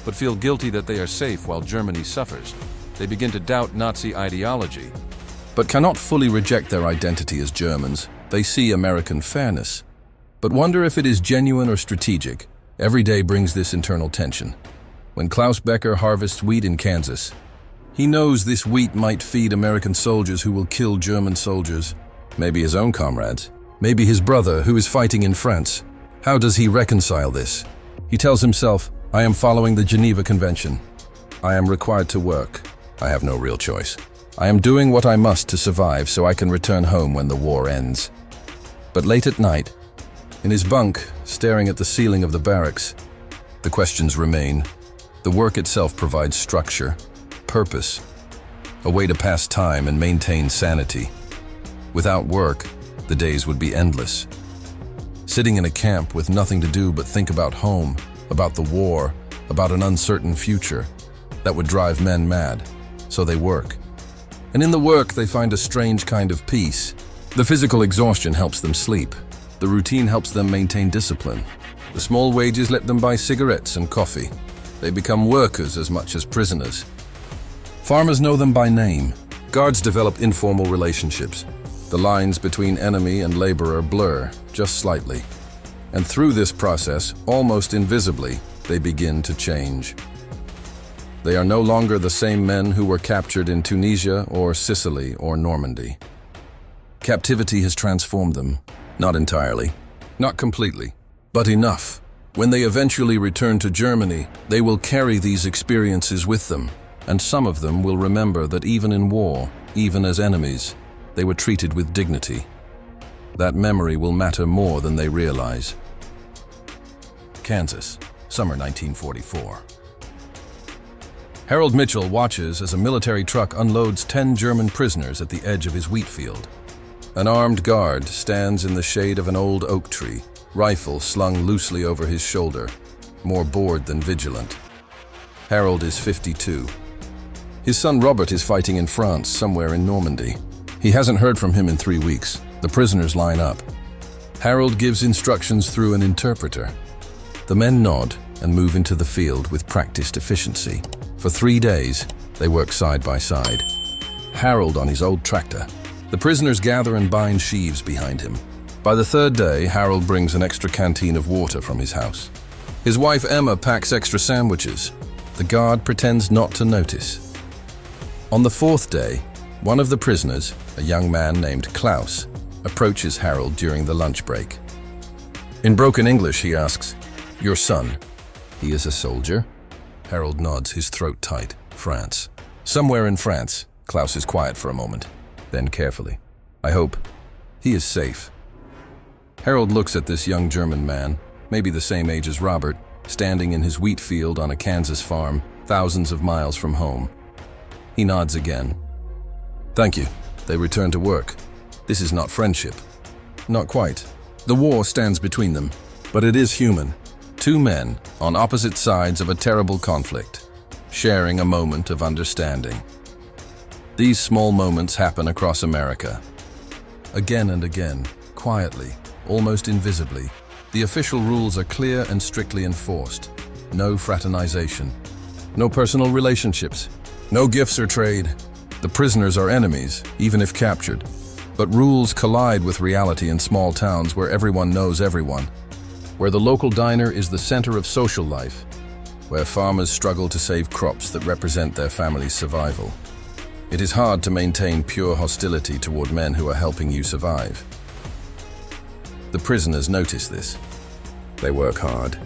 but feel guilty that they are safe while Germany suffers. They begin to doubt Nazi ideology. but cannot fully reject their identity as Germans. They see American fairness, but wonder if it is genuine or strategic. Every day brings this internal tension. When Klaus Becker harvests wheat in Kansas, he knows this wheat might feed American soldiers who will kill German soldiers, maybe his own comrades, maybe his brother who is fighting in France. How does he reconcile this? He tells himself, I am following the Geneva Convention. I am required to work. I have no real choice. I am doing what I must to survive so I can return home when the war ends. But late at night, in his bunk, staring at the ceiling of the barracks, the questions remain. The work itself provides structure, purpose, a way to pass time and maintain sanity. Without work, the days would be endless. Sitting in a camp with nothing to do but think about home, about the war, about an uncertain future, that would drive men mad. So they work. And in the work, they find a strange kind of peace. The physical exhaustion helps them sleep. The routine helps them maintain discipline. The small wages let them buy cigarettes and coffee. They become workers as much as prisoners. Farmers know them by name. Guards develop informal relationships. The lines between enemy and laborer blur, just slightly. And through this process, almost invisibly, they begin to change. They are no longer the same men who were captured in Tunisia or Sicily or Normandy. Captivity has transformed them. Not entirely, not completely, but enough. When they eventually return to Germany, they will carry these experiences with them, and some of them will remember that even in war, even as enemies, they were treated with dignity. That memory will matter more than they realize. Kansas, summer 1944. Harold Mitchell watches as a military truck unloads 10 German prisoners at the edge of his wheat field. An armed guard stands in the shade of an old oak tree, rifle slung loosely over his shoulder, more bored than vigilant. Harold is 52. His son Robert is fighting in France, somewhere in Normandy. He hasn't heard from him in 3 weeks. The prisoners line up. Harold gives instructions through an interpreter. The men nod and move into the field with practiced efficiency. For 3 days, they work side by side. Harold on his old tractor. The prisoners gather and bind sheaves behind him. By the 3rd day, Harold brings an extra canteen of water from his house. His wife Emma packs extra sandwiches. The guard pretends not to notice. On the 4th day, one of the prisoners, a young man named Klaus, approaches Harold during the lunch break. In broken English, he asks, "Your son, he is a soldier?" Harold nods, his throat tight. France. Somewhere in France. Klaus is quiet for a moment, then carefully. "I hope he is safe." Harold looks at this young German man, maybe the same age as Robert, standing in his wheat field on a Kansas farm, thousands of miles from home. He nods again. "Thank you." They return to work. This is not friendship. Not quite. The war stands between them, but it is human. 2 men on opposite sides of a terrible conflict, sharing a moment of understanding. These small moments happen across America. Again and again, quietly, almost invisibly, the official rules are clear and strictly enforced. No fraternization, no personal relationships, no gifts or trade. The prisoners are enemies, even if captured. But rules collide with reality in small towns where everyone knows everyone, where the local diner is the center of social life, where farmers struggle to save crops that represent their family's survival. It is hard to maintain pure hostility toward men who are helping you survive. The prisoners notice this. They work hard.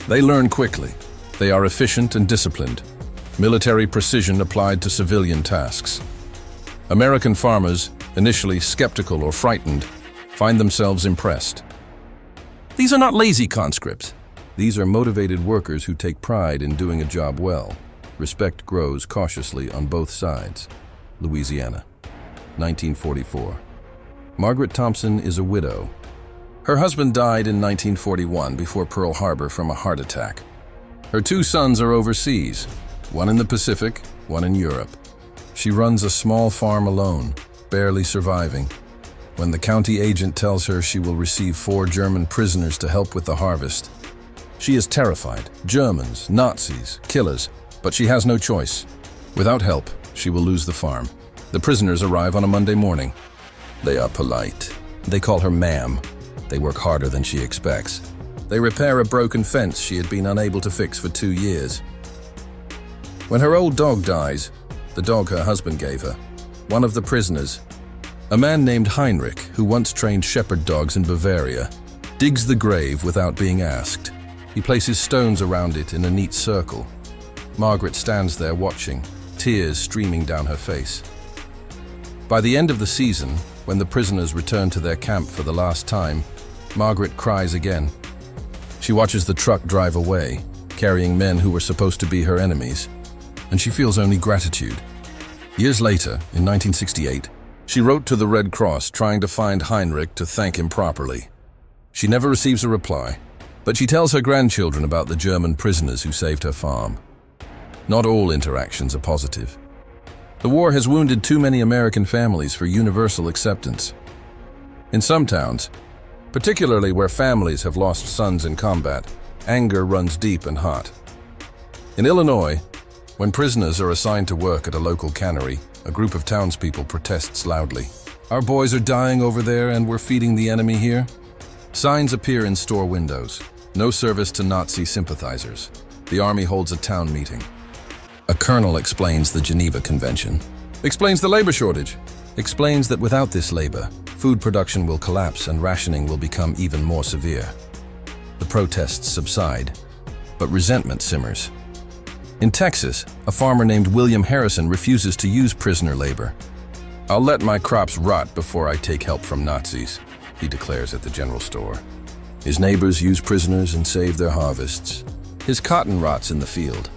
They learn quickly. They are efficient and disciplined. Military precision applied to civilian tasks. American farmers, initially skeptical or frightened, find themselves impressed. These are not lazy conscripts. These are motivated workers who take pride in doing a job well. Respect grows cautiously on both sides. Louisiana, 1944. Margaret Thompson is a widow. Her husband died in 1941 before Pearl Harbor from a heart attack. Her 2 sons are overseas, one in the Pacific, one in Europe. She runs a small farm alone, barely surviving. When the county agent tells her she will receive 4 German prisoners to help with the harvest, she is terrified. Germans, Nazis, killers, but she has no choice. Without help, she will lose the farm. The prisoners arrive on a Monday morning. They are polite. They call her ma'am. They work harder than she expects. They repair a broken fence she had been unable to fix for 2 years. When her old dog dies, the dog her husband gave her, one of the prisoners, a man named Heinrich, who once trained shepherd dogs in Bavaria, digs the grave without being asked. He places stones around it in a neat circle. Margaret stands there watching, tears streaming down her face. By the end of the season, when the prisoners return to their camp for the last time, Margaret cries again. She watches the truck drive away, carrying men who were supposed to be her enemies, and she feels only gratitude. Years later, in 1968, she wrote to the Red Cross trying to find Heinrich to thank him properly. She never receives a reply, but she tells her grandchildren about the German prisoners who saved her farm. Not all interactions are positive. The war has wounded too many American families for universal acceptance. In some towns, particularly where families have lost sons in combat, anger runs deep and hot. In Illinois, when prisoners are assigned to work at a local cannery, a group of townspeople protests loudly. "Our boys are dying over there and we're feeding the enemy here." Signs appear in store windows. No service to Nazi sympathizers. The army holds a town meeting. A colonel explains the Geneva Convention, explains the labor shortage, explains that without this labor, food production will collapse and rationing will become even more severe. The protests subside, but resentment simmers. In Texas, a farmer named William Harrison refuses to use prisoner labor. "I'll let my crops rot before I take help from Nazis," he declares at the general store. His neighbors use prisoners and save their harvests. His cotton rots in the field.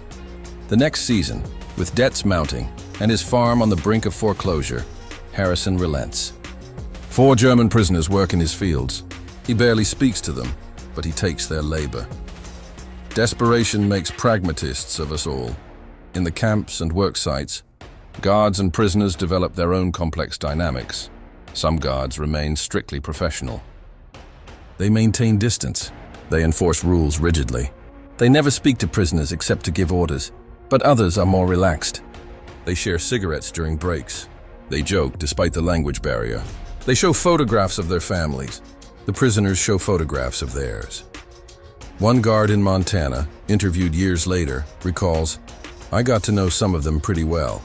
The next season, with debts mounting and his farm on the brink of foreclosure, Harrison relents. 4 German prisoners work in his fields. He barely speaks to them, but he takes their labor. Desperation makes pragmatists of us all. In the camps and work sites, Guards and prisoners develop their own complex dynamics. Some guards remain strictly professional. They maintain distance. They enforce rules rigidly. They never speak to prisoners except to give orders, but others are more relaxed. They share cigarettes during breaks. They joke despite the language barrier. They show photographs of their families. The prisoners show photographs of theirs. One guard in Montana, interviewed years later, recalls, "I got to know some of them pretty well.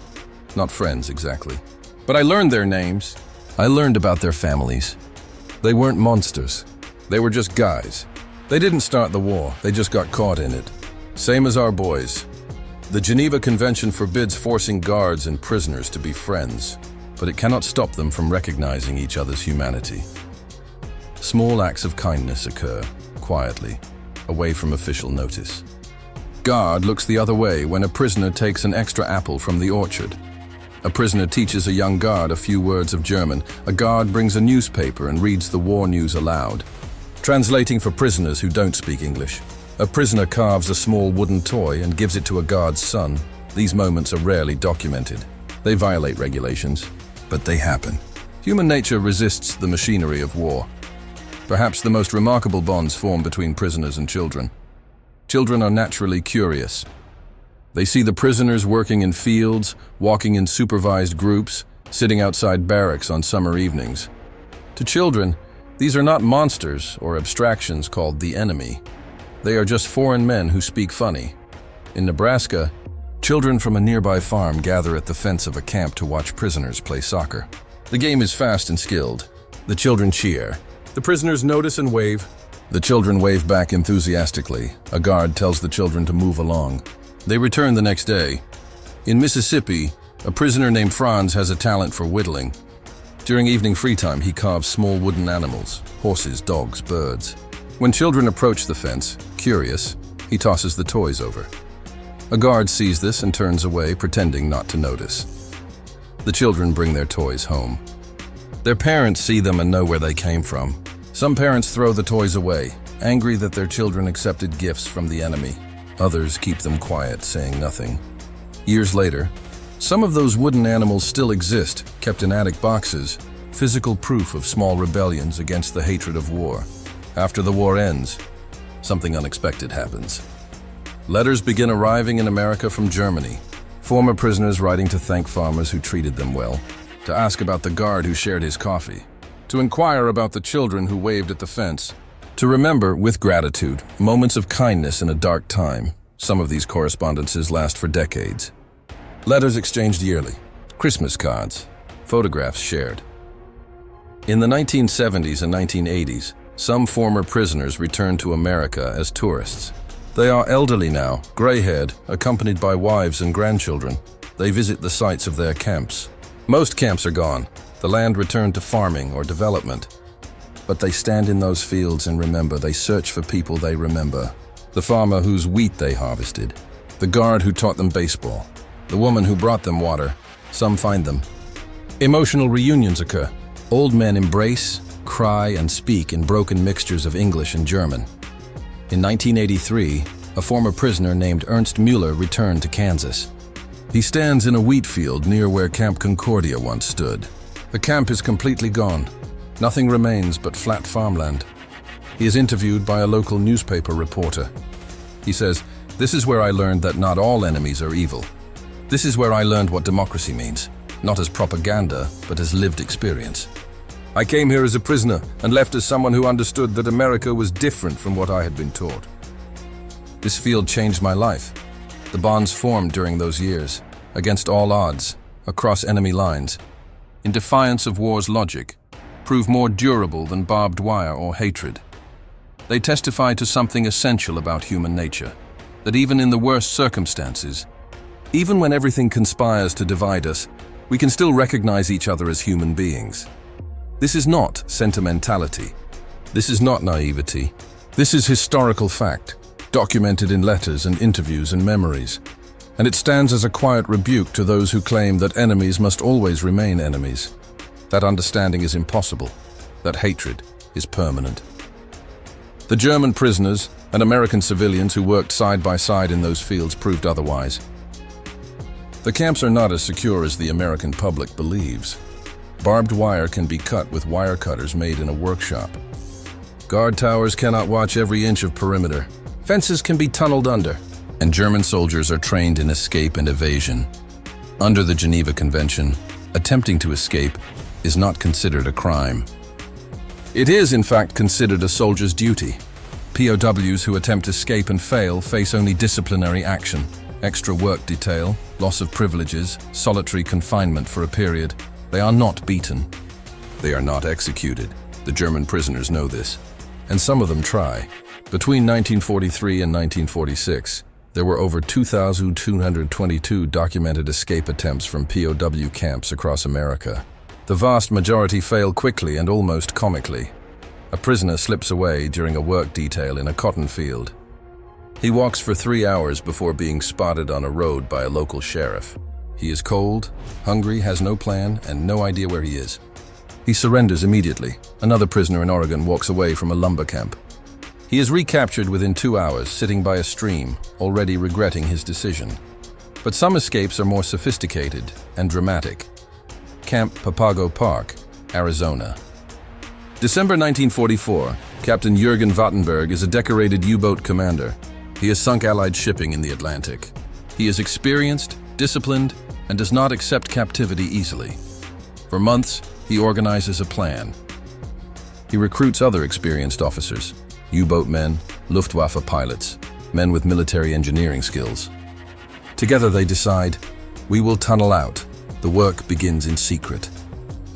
Not friends exactly. But I learned their names. I learned about their families. They weren't monsters. They were just guys. They didn't start the war, they just got caught in it. Same as our boys. The Geneva Convention forbids forcing guards and prisoners to be friends, but it cannot stop them from recognizing each other's humanity. Small acts of kindness occur, quietly, away from official notice. Guard looks the other way when a prisoner takes an extra apple from the orchard. A prisoner teaches a young guard a few words of German. A guard brings a newspaper and reads the war news aloud. Translating for prisoners who don't speak English. A prisoner carves a small wooden toy and gives it to a guard's son. These moments are rarely documented. They violate regulations, but they happen. Human nature resists the machinery of war. Perhaps the most remarkable bonds form between prisoners and children. Children are naturally curious. They see the prisoners working in fields, walking in supervised groups, sitting outside barracks on summer evenings. To children, these are not monsters or abstractions called the enemy. They are just foreign men who speak funny. In Nebraska, children from a nearby farm gather at the fence of a camp to watch prisoners play soccer. The game is fast and skilled. The children cheer. The prisoners notice and wave. The children wave back enthusiastically. A guard tells the children to move along. They return the next day. In Mississippi, a prisoner named Franz has a talent for whittling. During evening free time, he carves small wooden animals, horses, dogs, birds. When children approach the fence, curious, he tosses the toys over. A guard sees this and turns away, pretending not to notice. The children bring their toys home. Their parents see them and know where they came from. Some parents throw the toys away, angry that their children accepted gifts from the enemy. Others keep them quiet, saying nothing. Years later, some of those wooden animals still exist, kept in attic boxes, physical proof of small rebellions against the hatred of war. After the war ends, something unexpected happens. Letters begin arriving in America from Germany. Former prisoners writing to thank farmers who treated them well, to ask about the guard who shared his coffee, to inquire about the children who waved at the fence, to remember with gratitude moments of kindness in a dark time. Some of these correspondences last for decades. Letters exchanged yearly, Christmas cards, photographs shared. In the 1970s and 1980s, some former prisoners returned to America as tourists. They are elderly now, gray-haired, accompanied by wives and grandchildren. They visit the sites of their camps. Most camps are gone. The land returned to farming or development. But they stand in those fields and remember. They search for people they remember. The farmer whose wheat they harvested. The guard who taught them baseball. The woman who brought them water. Some find them. Emotional reunions occur. Old men embrace, cry, and speak in broken mixtures of English and German. In 1983, a former prisoner named Ernst Mueller returned to Kansas. He stands in a wheat field near where Camp Concordia once stood. The camp is completely gone. Nothing remains but flat farmland. He is interviewed by a local newspaper reporter. He says, "This is where I learned that not all enemies are evil. This is where I learned what democracy means, not as propaganda, but as lived experience. I came here as a prisoner and left as someone who understood that America was different from what I had been taught. This field changed my life. The bonds formed during those years, against all odds, across enemy lines, in defiance of war's logic, prove more durable than barbed wire or hatred. They testify to something essential about human nature, that even in the worst circumstances, even when everything conspires to divide us, we can still recognize each other as human beings. This is not sentimentality. This is not naivety. This is historical fact, documented in letters and interviews and memories. And it stands as a quiet rebuke to those who claim that enemies must always remain enemies. That understanding is impossible. That hatred is permanent. The German prisoners and American civilians who worked side by side in those fields proved otherwise. The camps are not as secure as the American public believes. Barbed wire can be cut with wire cutters made in a workshop. Guard towers cannot watch every inch of perimeter. Fences can be tunneled under, and German soldiers are trained in escape and evasion. Under the Geneva Convention, attempting to escape is not considered a crime. It is, in fact, considered a soldier's duty. POWs who attempt escape and fail face only disciplinary action, extra work detail, loss of privileges, solitary confinement for a period. They are not beaten. They are not executed. The German prisoners know this, and some of them try. Between 1943 and 1946, there were over 2,222 documented escape attempts from POW camps across America. The vast majority fail quickly and almost comically. A prisoner slips away during a work detail in a cotton field. He walks for 3 hours before being spotted on a road by a local sheriff. He is cold, hungry, has no plan, and no idea where he is. He surrenders immediately. Another prisoner in Oregon walks away from a lumber camp. He is recaptured within 2 hours, sitting by a stream, already regretting his decision. But some escapes are more sophisticated and dramatic. Camp Papago Park, Arizona. December 1944, Captain Jürgen Wattenberg is a decorated U-boat commander. He has sunk Allied shipping in the Atlantic. He is experienced, disciplined, and does not accept captivity easily. For months, he organizes a plan. He recruits other experienced officers, U-boat men, Luftwaffe pilots, men with military engineering skills. Together they decide, we will tunnel out. The work begins in secret.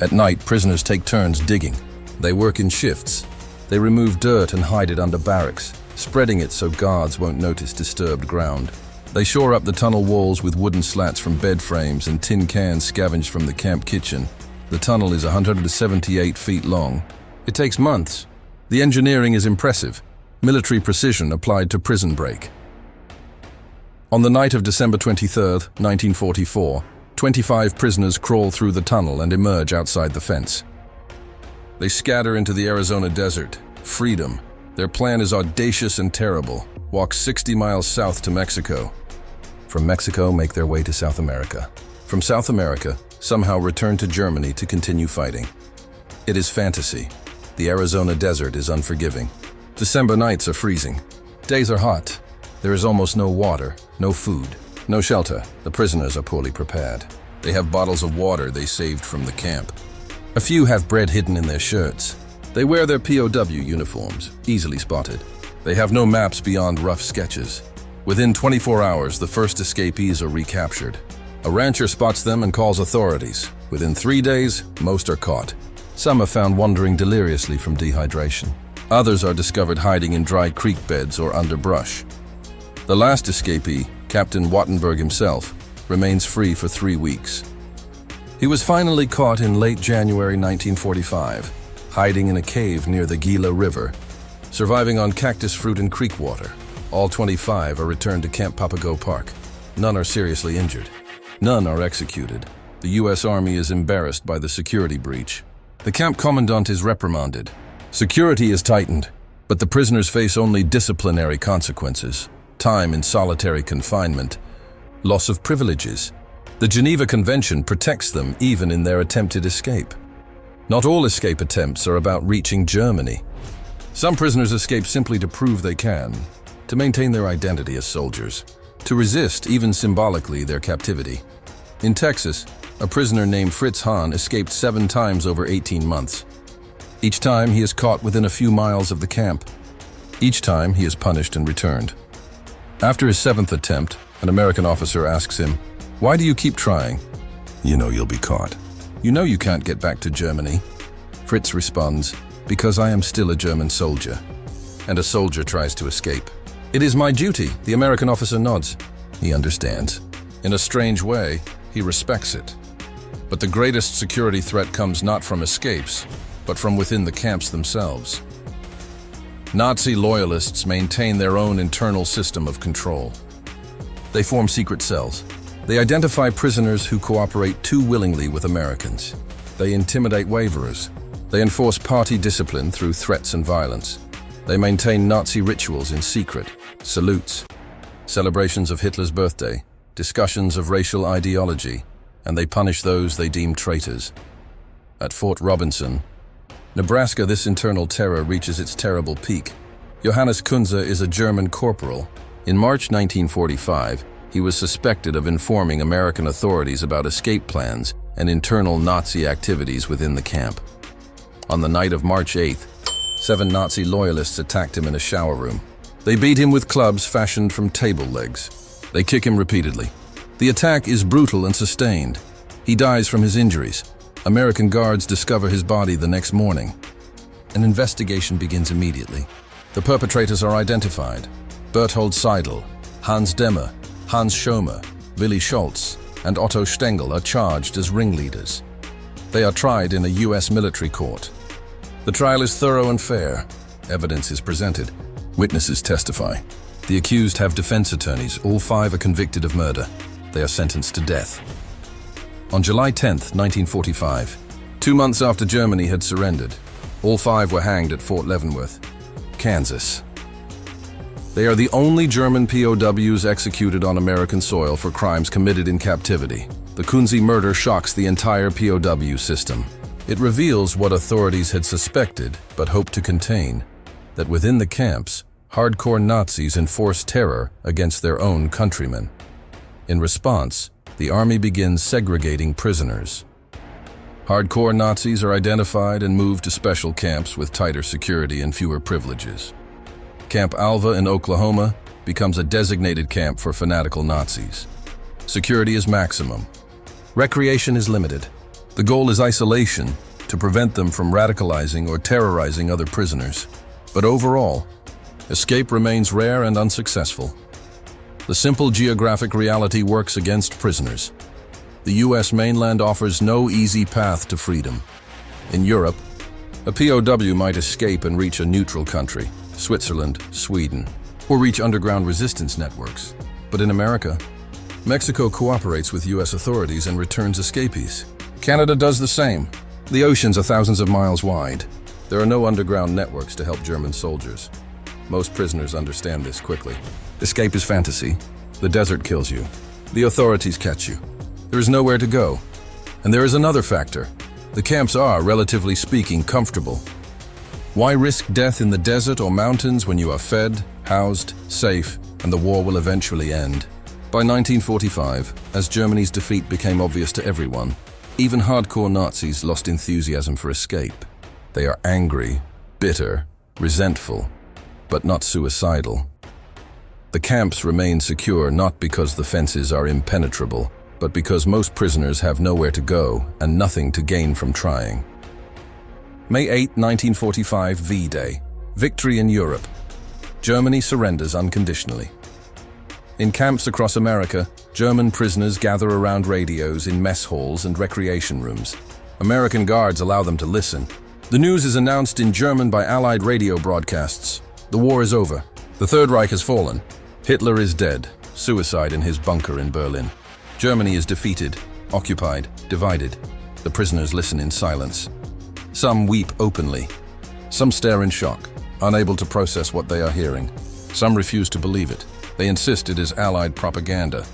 At night, prisoners take turns digging. They work in shifts. They remove dirt and hide it under barracks, spreading it so guards won't notice disturbed ground. They shore up the tunnel walls with wooden slats from bed frames and tin cans scavenged from the camp kitchen. The tunnel is 178 feet long. It takes months. The engineering is impressive. Military precision applied to prison break. On the night of December 23, 1944, 25 prisoners crawl through the tunnel and emerge outside the fence. They scatter into the Arizona desert. Freedom. Their plan is audacious and terrible. Walk 60 miles south to Mexico. From Mexico, make their way to South America. From South America, somehow return to Germany to continue fighting. It is fantasy. The Arizona desert is unforgiving. December nights are freezing. Days are hot. There is almost no water, no food, no shelter. The prisoners are poorly prepared. They have bottles of water they saved from the camp. A few have bread hidden in their shirts. They wear their POW uniforms, easily spotted. They have no maps beyond rough sketches. Within 24 hours, the first escapees are recaptured. A rancher spots them and calls authorities. Within 3 days, most are caught. Some are found wandering deliriously from dehydration. Others are discovered hiding in dry creek beds or under brush. The last escapee, Captain Wattenberg himself, remains free for 3 weeks. He was finally caught in late January 1945, hiding in a cave near the Gila River, surviving on cactus fruit and creek water. All 25 are returned to Camp Papago Park. None are seriously injured. None are executed. The U.S. Army is embarrassed by the security breach. The camp commandant is reprimanded. Security is tightened, but the prisoners face only disciplinary consequences. Time in solitary confinement. Loss of privileges. The Geneva Convention protects them even in their attempted escape. Not all escape attempts are about reaching Germany. Some prisoners escape simply to prove they can, to maintain their identity as soldiers, to resist, even symbolically, their captivity. In Texas, a prisoner named Fritz Hahn escaped 7 times over 18 months. Each time he is caught within a few miles of the camp. Each time he is punished and returned. After his 7th attempt, an American officer asks him, "Why do you keep trying?" "You know you'll be caught. You know you can't get back to Germany." Fritz responds, "Because I am still a German soldier." And a soldier tries to escape. "It is my duty," the American officer nods. He understands. In a strange way, he respects it. But the greatest security threat comes not from escapes, but from within the camps themselves. Nazi loyalists maintain their own internal system of control. They form secret cells. They identify prisoners who cooperate too willingly with Americans. They intimidate waverers. They enforce party discipline through threats and violence. They maintain Nazi rituals in secret, salutes, celebrations of Hitler's birthday, discussions of racial ideology, and they punish those they deem traitors. At Fort Robinson, Nebraska, this internal terror reaches its terrible peak. Johannes Kunze is a German corporal. In March 1945, he was suspected of informing American authorities about escape plans and internal Nazi activities within the camp. On the night of March 8th, 7 Nazi loyalists attacked him in a shower room. They beat him with clubs fashioned from table legs. They kick him repeatedly. The attack is brutal and sustained. He dies from his injuries. American guards discover his body the next morning. An investigation begins immediately. The perpetrators are identified. Berthold Seidel, Hans Demmer, Hans Schomer, Willi Schultz, and Otto Stengel are charged as ringleaders. They are tried in a U.S. military court. The trial is thorough and fair. Evidence is presented. Witnesses testify. The accused have defense attorneys. All 5 are convicted of murder. They are sentenced to death. On July 10, 1945, 2 months after Germany had surrendered, all 5 were hanged at Fort Leavenworth, Kansas. They are the only German POWs executed on American soil for crimes committed in captivity. The Kunze murder shocks the entire POW system. It reveals what authorities had suspected but hoped to contain, that within the camps, hardcore Nazis enforced terror against their own countrymen. In response, the army begins segregating prisoners. Hardcore Nazis are identified and moved to special camps with tighter security and fewer privileges. Camp Alva in Oklahoma becomes a designated camp for fanatical Nazis. Security is maximum. Recreation is limited. The goal is isolation, to prevent them from radicalizing or terrorizing other prisoners. But overall, escape remains rare and unsuccessful. The simple geographic reality works against prisoners. The U.S. mainland offers no easy path to freedom. In Europe, a POW might escape and reach a neutral country, Switzerland, Sweden, or reach underground resistance networks. But in America, Mexico cooperates with U.S. authorities and returns escapees. Canada does the same. The oceans are thousands of miles wide. There are no underground networks to help German soldiers. Most prisoners understand this quickly. Escape is fantasy. The desert kills you. The authorities catch you. There is nowhere to go. And there is another factor. The camps are, relatively speaking, comfortable. Why risk death in the desert or mountains when you are fed, housed, safe, and the war will eventually end? By 1945, as Germany's defeat became obvious to everyone, even hardcore Nazis lost enthusiasm for escape. They are angry, bitter, resentful, but not suicidal. The camps remain secure not because the fences are impenetrable, but because most prisoners have nowhere to go and nothing to gain from trying. May 8, 1945, V-Day. Victory in Europe. Germany surrenders unconditionally. In camps across America, German prisoners gather around radios in mess halls and recreation rooms. American guards allow them to listen. The news is announced in German by Allied radio broadcasts. The war is over. The Third Reich has fallen. Hitler is dead. Suicide in his bunker in Berlin. Germany is defeated, occupied, divided. The prisoners listen in silence. Some weep openly. Some stare in shock, unable to process what they are hearing. Some refuse to believe it. They insist it is Allied propaganda.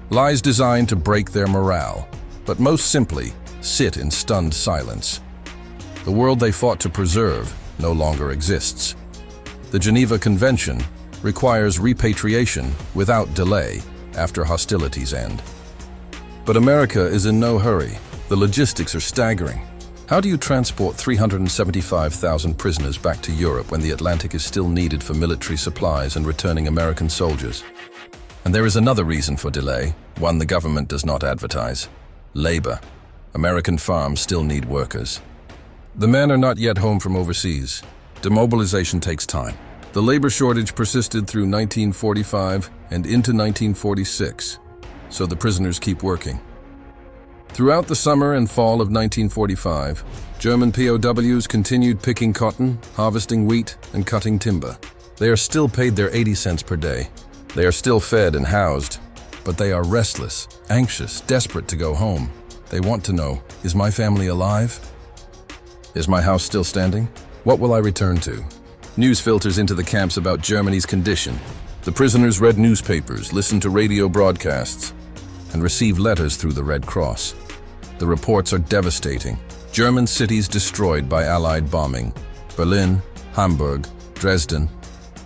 Lies designed to break their morale, but most simply, sit in stunned silence. The world they fought to preserve no longer exists. The Geneva Convention requires repatriation without delay after hostilities end. But America is in no hurry. The logistics are staggering. How do you transport 375,000 prisoners back to Europe when the Atlantic is still needed for military supplies and returning American soldiers? And there is another reason for delay, one the government does not advertise. Labor. American farms still need workers. The men are not yet home from overseas. Demobilization takes time. The labor shortage persisted through 1945 and into 1946, so the prisoners keep working. Throughout the summer and fall of 1945, German POWs continued picking cotton, harvesting wheat, and cutting timber. They are still paid their 80 cents per day. They are still fed and housed, but they are restless, anxious, desperate to go home. They want to know, is my family alive? Is my house still standing? What will I return to? News filters into the camps about Germany's condition. The prisoners read newspapers, listened to radio broadcasts, and receive letters through the Red Cross. The reports are devastating. German cities destroyed by Allied bombing. Berlin, Hamburg, Dresden.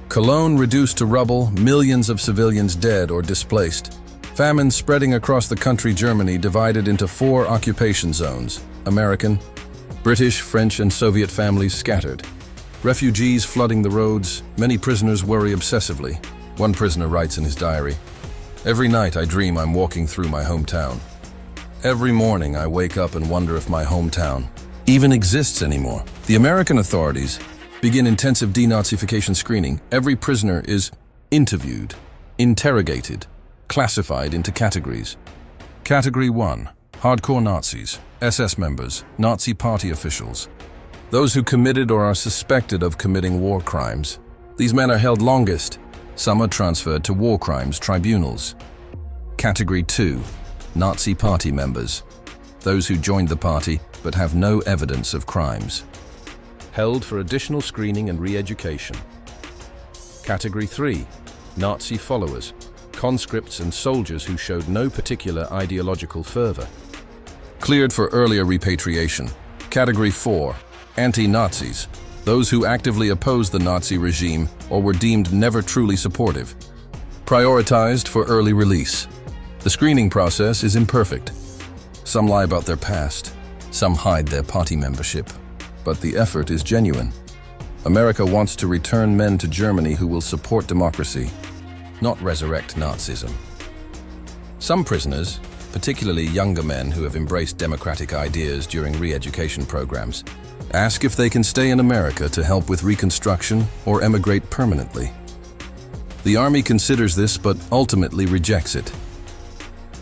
Cologne reduced to rubble, millions of civilians dead or displaced. Famine spreading across the country. Germany divided into 4 occupation zones: American, British, French, and Soviet families scattered. Refugees flooding the roads. Many prisoners worry obsessively. One prisoner writes in his diary, "Every night I dream I'm walking through my hometown. Every morning I wake up and wonder if my hometown even exists anymore." The American authorities begin intensive denazification screening. Every prisoner is interviewed, interrogated, classified into categories. Category 1: hardcore Nazis, SS members, Nazi party officials, those who committed or are suspected of committing war crimes. These men are held longest. Some are transferred to war crimes tribunals. Category 2: Nazi party members, those who joined the party but have no evidence of crimes, held for additional screening and re-education. Category 3: Nazi followers, conscripts and soldiers who showed no particular ideological fervor, cleared for earlier repatriation. Category 4: Anti-Nazis, those who actively opposed the Nazi regime or were deemed never truly supportive, prioritized for early release. The screening process is imperfect. Some lie about their past, some hide their party membership, but the effort is genuine. America wants to return men to Germany who will support democracy, not resurrect Nazism. Some prisoners, particularly younger men who have embraced democratic ideas during re-education programs, ask if they can stay in America to help with reconstruction or emigrate permanently. The Army considers this but ultimately rejects it.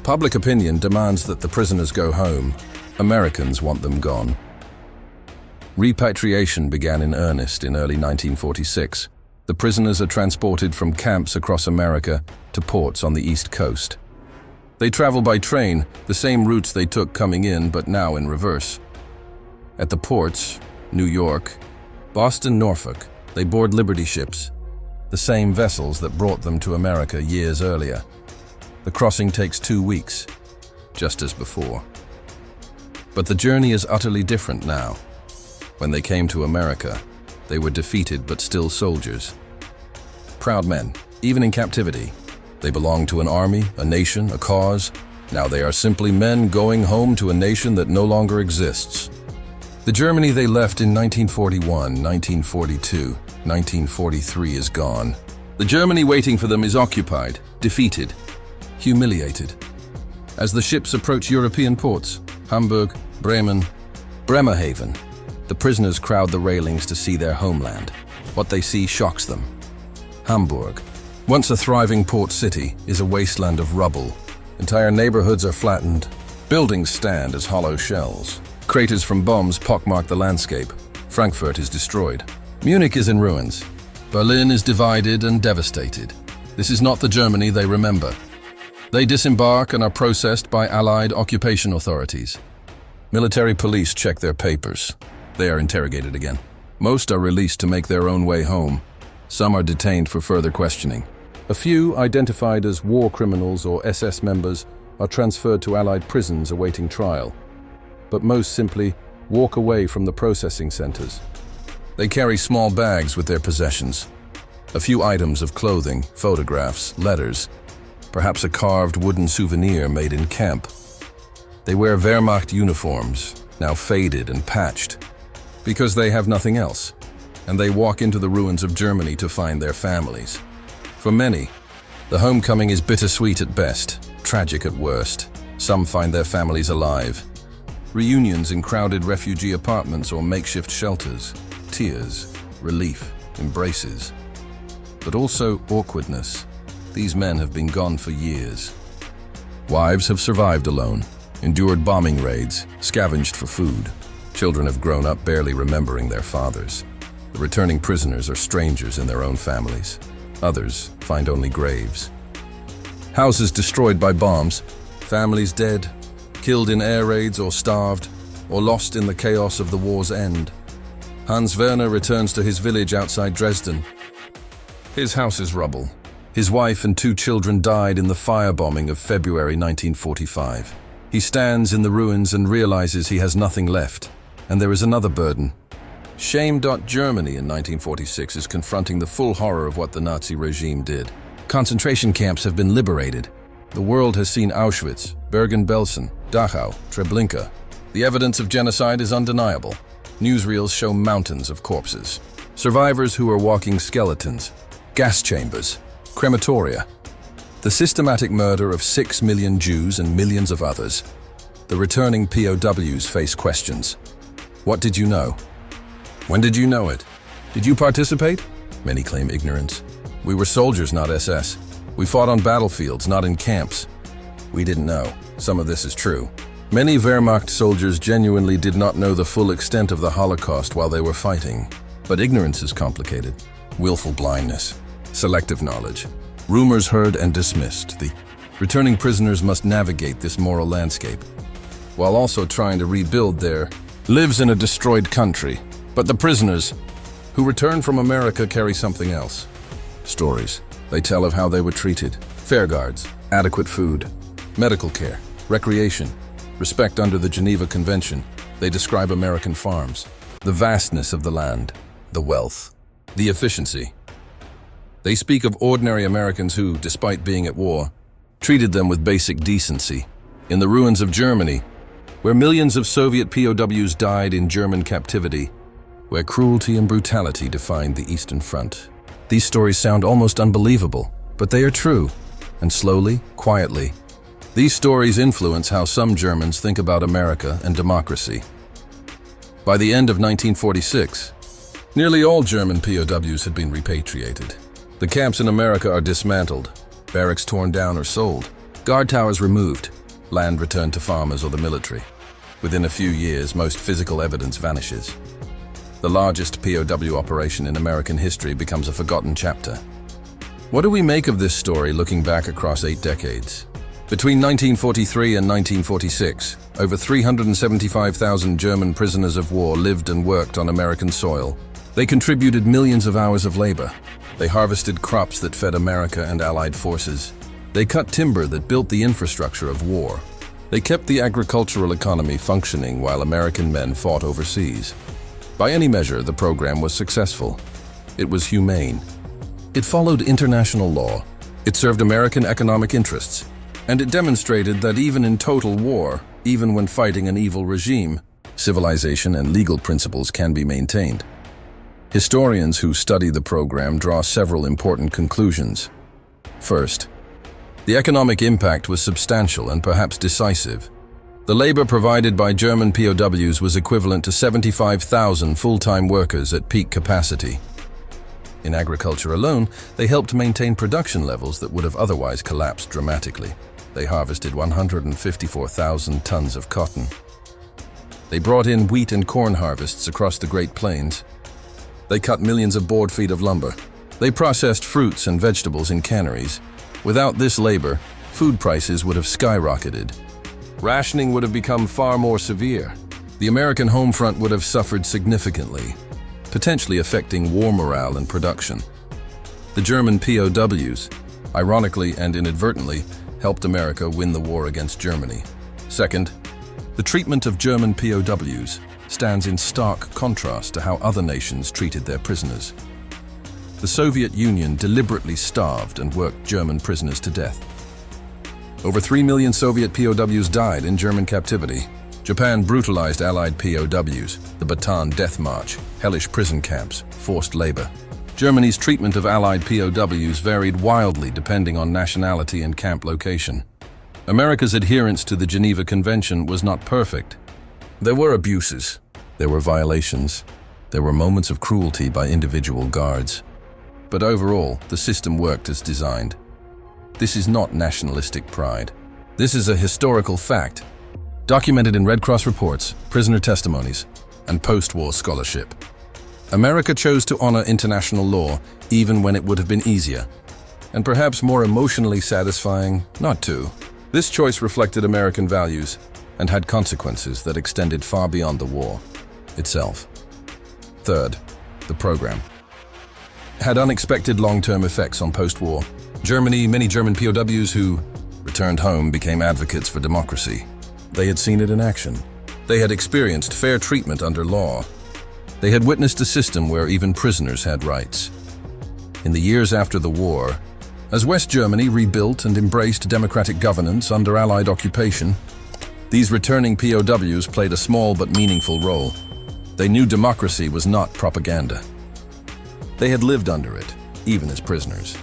Public opinion demands that the prisoners go home. Americans want them gone. Repatriation began in earnest in early 1946. The prisoners are transported from camps across America to ports on the East Coast. They travel by train, the same routes they took coming in, but now in reverse. At the ports, New York, Boston, Norfolk, they board Liberty ships, the same vessels that brought them to America years earlier. The crossing takes 2 weeks, just as before. But the journey is utterly different now. When they came to America, they were defeated but still soldiers. Proud men, even in captivity. They belonged to an army, a nation, a cause. Now they are simply men going home to a nation that no longer exists. The Germany they left in 1941, 1942, 1943 is gone. The Germany waiting for them is occupied, defeated, humiliated. As the ships approach European ports, Hamburg, Bremen, Bremerhaven, the prisoners crowd the railings to see their homeland. What they see shocks them. Hamburg, once a thriving port city, is a wasteland of rubble. Entire neighborhoods are flattened. Buildings stand as hollow shells. Craters from bombs pockmark the landscape. Frankfurt is destroyed. Munich is in ruins. Berlin is divided and devastated. This is not the Germany they remember. They disembark and are processed by Allied occupation authorities. Military police check their papers. They are interrogated again. Most are released to make their own way home. Some are detained for further questioning. A few, identified as war criminals or SS members, are transferred to Allied prisons awaiting trial. But most simply walk away from the processing centers. They carry small bags with their possessions. A few items of clothing, photographs, letters, perhaps a carved wooden souvenir made in camp. They wear Wehrmacht uniforms, now faded and patched, because they have nothing else, and they walk into the ruins of Germany to find their families. For many, the homecoming is bittersweet at best, tragic at worst. Some find their families alive. Reunions in crowded refugee apartments or makeshift shelters. Tears, relief, embraces. But also awkwardness. These men have been gone for years. Wives have survived alone, endured bombing raids, scavenged for food. Children have grown up barely remembering their fathers. The returning prisoners are strangers in their own families. Others find only graves. Houses destroyed by bombs, families dead, killed in air raids or starved, or lost in the chaos of the war's end. Hans Werner returns to his village outside Dresden. His house is rubble. His wife and 2 children died in the firebombing of February 1945. He stands in the ruins and realizes he has nothing left, and there is another burden. Shame. Germany in 1946 is confronting the full horror of what the Nazi regime did. Concentration camps have been liberated. The world has seen Auschwitz, Bergen-Belsen, Dachau, Treblinka. The evidence of genocide is undeniable. Newsreels show mountains of corpses. Survivors who are walking skeletons, gas chambers, crematoria. The systematic murder of 6 million Jews and millions of others. The returning POWs face questions. What did you know? When did you know it? Did you participate? Many claim ignorance. We were soldiers, not SS. We fought on battlefields, not in camps. We didn't know. Some of this is true. Many Wehrmacht soldiers genuinely did not know the full extent of the Holocaust while they were fighting. But ignorance is complicated. Willful blindness. Selective knowledge. Rumors heard and dismissed. The returning prisoners must navigate this moral landscape, while also trying to rebuild their lives in a destroyed country. But the prisoners who return from America carry something else. Stories. They tell of how they were treated. Fair guards, adequate food, medical care, recreation, respect under the Geneva Convention. They describe American farms, the vastness of the land, the wealth, the efficiency. They speak of ordinary Americans who, despite being at war, treated them with basic decency. In the ruins of Germany, where millions of Soviet POWs died in German captivity, where cruelty and brutality defined the Eastern Front. These stories sound almost unbelievable, but they are true, and slowly, quietly, these stories influence how some Germans think about America and democracy. By the end of 1946, nearly all German POWs had been repatriated. The camps in America are dismantled, barracks torn down or sold, guard towers removed, land returned to farmers or the military. Within a few years, most physical evidence vanishes. The largest POW operation in American history becomes a forgotten chapter. What do we make of this story looking back across 8 decades? Between 1943 and 1946, over 375,000 German prisoners of war lived and worked on American soil. They contributed millions of hours of labor. They harvested crops that fed America and Allied forces. They cut timber that built the infrastructure of war. They kept the agricultural economy functioning while American men fought overseas. By any measure, the program was successful. It was humane. It followed international law. It served American economic interests. And it demonstrated that even in total war, even when fighting an evil regime, civilization and legal principles can be maintained. Historians who study the program draw several important conclusions. First, the economic impact was substantial and perhaps decisive. The labor provided by German POWs was equivalent to 75,000 full-time workers at peak capacity. In agriculture alone, they helped maintain production levels that would have otherwise collapsed dramatically. They harvested 154,000 tons of cotton. They brought in wheat and corn harvests across the Great Plains. They cut millions of board feet of lumber. They processed fruits and vegetables in canneries. Without this labor, food prices would have skyrocketed. Rationing would have become far more severe. The American home front would have suffered significantly, potentially affecting war morale and production. The German POWs, ironically and inadvertently, helped America win the war against Germany. Second, the treatment of German POWs stands in stark contrast to how other nations treated their prisoners. The Soviet Union deliberately starved and worked German prisoners to death. Over 3 million Soviet POWs died in German captivity. Japan brutalized Allied POWs, the Bataan Death March, hellish prison camps, forced labor. Germany's treatment of Allied POWs varied wildly depending on nationality and camp location. America's adherence to the Geneva Convention was not perfect. There were abuses, there were violations, there were moments of cruelty by individual guards. But overall, the system worked as designed. This is not nationalistic pride. This is a historical fact, documented in Red Cross reports, prisoner testimonies, and post-war scholarship. America chose to honor international law even when it would have been easier, and perhaps more emotionally satisfying, not to. This choice reflected American values and had consequences that extended far beyond the war itself. Third, the program had unexpected long-term effects on post-war Many German POWs who returned home became advocates for democracy. They had seen it in action. They had experienced fair treatment under law. They had witnessed a system where even prisoners had rights. In the years after the war, as West Germany rebuilt and embraced democratic governance under Allied occupation, these returning POWs played a small but meaningful role. They knew democracy was not propaganda. They had lived under it, even as prisoners.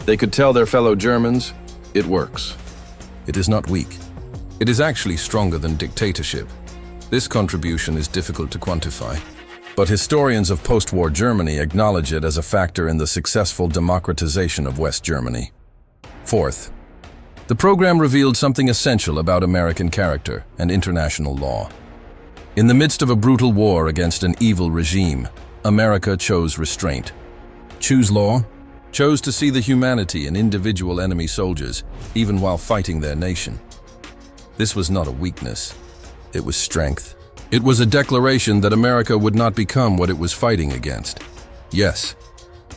They could tell their fellow Germans, it works. It is not weak. It is actually stronger than dictatorship. This contribution is difficult to quantify, but historians of post-war Germany acknowledge it as a factor in the successful democratization of West Germany. Fourth, the program revealed something essential about American character and international law. In the midst of a brutal war against an evil regime, America chose restraint. Choose law? Chose to see the humanity in individual enemy soldiers, even while fighting their nation. This was not a weakness. It was strength. It was a declaration that America would not become what it was fighting against. Yes,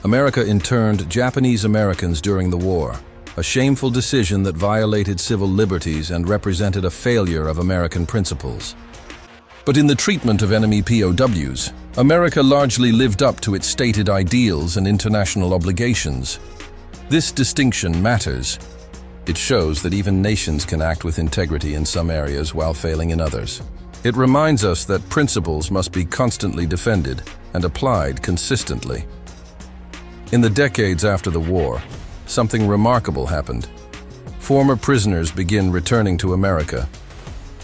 America interned Japanese Americans during the war, a shameful decision that violated civil liberties and represented a failure of American principles. But in the treatment of enemy POWs, America largely lived up to its stated ideals and international obligations. This distinction matters. It shows that even nations can act with integrity in some areas while failing in others. It reminds us that principles must be constantly defended and applied consistently. In the decades after the war, something remarkable happened. Former prisoners begin returning to America,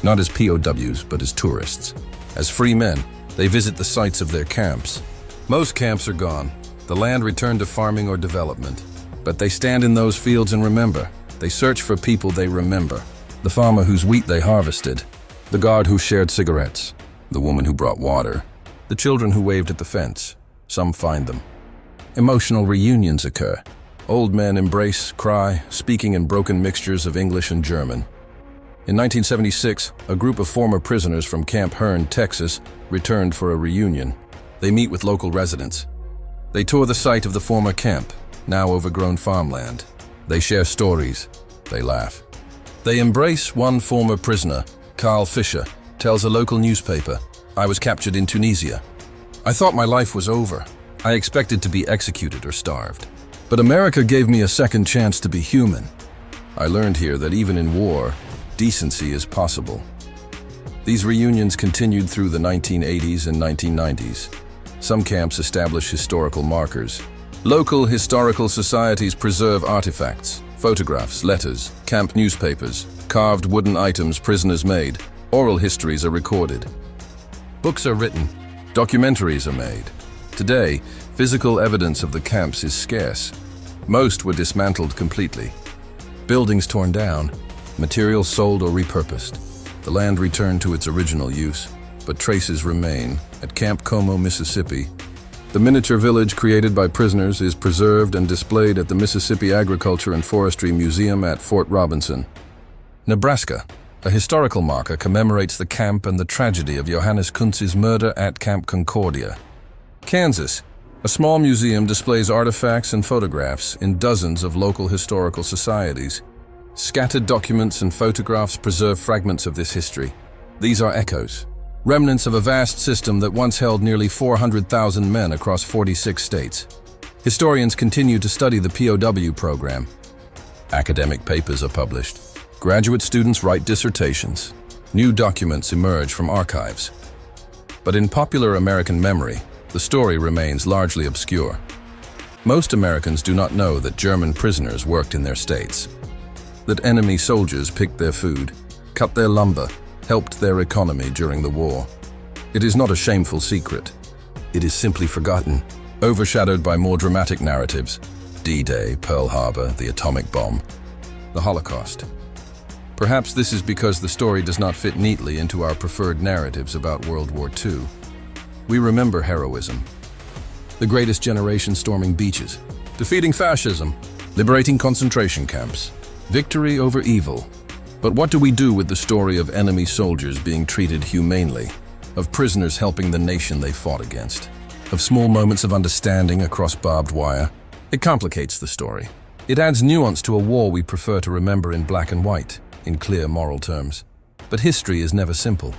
not as POWs, but as tourists. As free men, they visit the sites of their camps. Most camps are gone. The land returned to farming or development. But they stand in those fields and remember. They search for people they remember. The farmer whose wheat they harvested. The guard who shared cigarettes. The woman who brought water. The children who waved at the fence. Some find them. Emotional reunions occur. Old men embrace, cry, speaking in broken mixtures of English and German. In 1976, a group of former prisoners from Camp Hearn, Texas, returned for a reunion. They meet with local residents. They tour the site of the former camp, now overgrown farmland. They share stories. They laugh. They embrace one former prisoner, Carl Fischer, tells a local newspaper, "I was captured in Tunisia. I thought my life was over. I expected to be executed or starved. But America gave me a second chance to be human. I learned here that even in war, decency is possible." These reunions continued through the 1980s and 1990s. Some camps establish historical markers. Local historical societies preserve artifacts, photographs, letters, camp newspapers, carved wooden items prisoners made. Oral histories are recorded. Books are written. Documentaries are made. Today, physical evidence of the camps is scarce. Most were dismantled completely. Buildings torn down. Materials sold or repurposed. The land returned to its original use, but traces remain. At Camp Como, Mississippi, the miniature village created by prisoners is preserved and displayed at the Mississippi Agriculture and Forestry Museum at Fort Robinson. Nebraska, a historical marker, commemorates the camp and the tragedy of Johannes Kuntz's murder at Camp Concordia. Kansas, a small museum displays artifacts and photographs in dozens of local historical societies. Scattered documents and photographs preserve fragments of this history. These are echoes, remnants of a vast system that once held nearly 400,000 men across 46 states. Historians continue to study the POW program. Academic papers are published. Graduate students write dissertations. New documents emerge from archives. But in popular American memory, the story remains largely obscure. Most Americans do not know that German prisoners worked in their states, that enemy soldiers picked their food, cut their lumber, helped their economy during the war. It is not a shameful secret. It is simply forgotten, overshadowed by more dramatic narratives: D-Day, Pearl Harbor, the atomic bomb, the Holocaust. Perhaps this is because the story does not fit neatly into our preferred narratives about World War II. We remember heroism, the greatest generation storming beaches, defeating fascism, liberating concentration camps, victory over evil. But what do we do with the story of enemy soldiers being treated humanely, of prisoners helping the nation they fought against, of small moments of understanding across barbed wire? It complicates the story. It adds nuance to a war we prefer to remember in black and white, in clear moral terms. But history is never simple.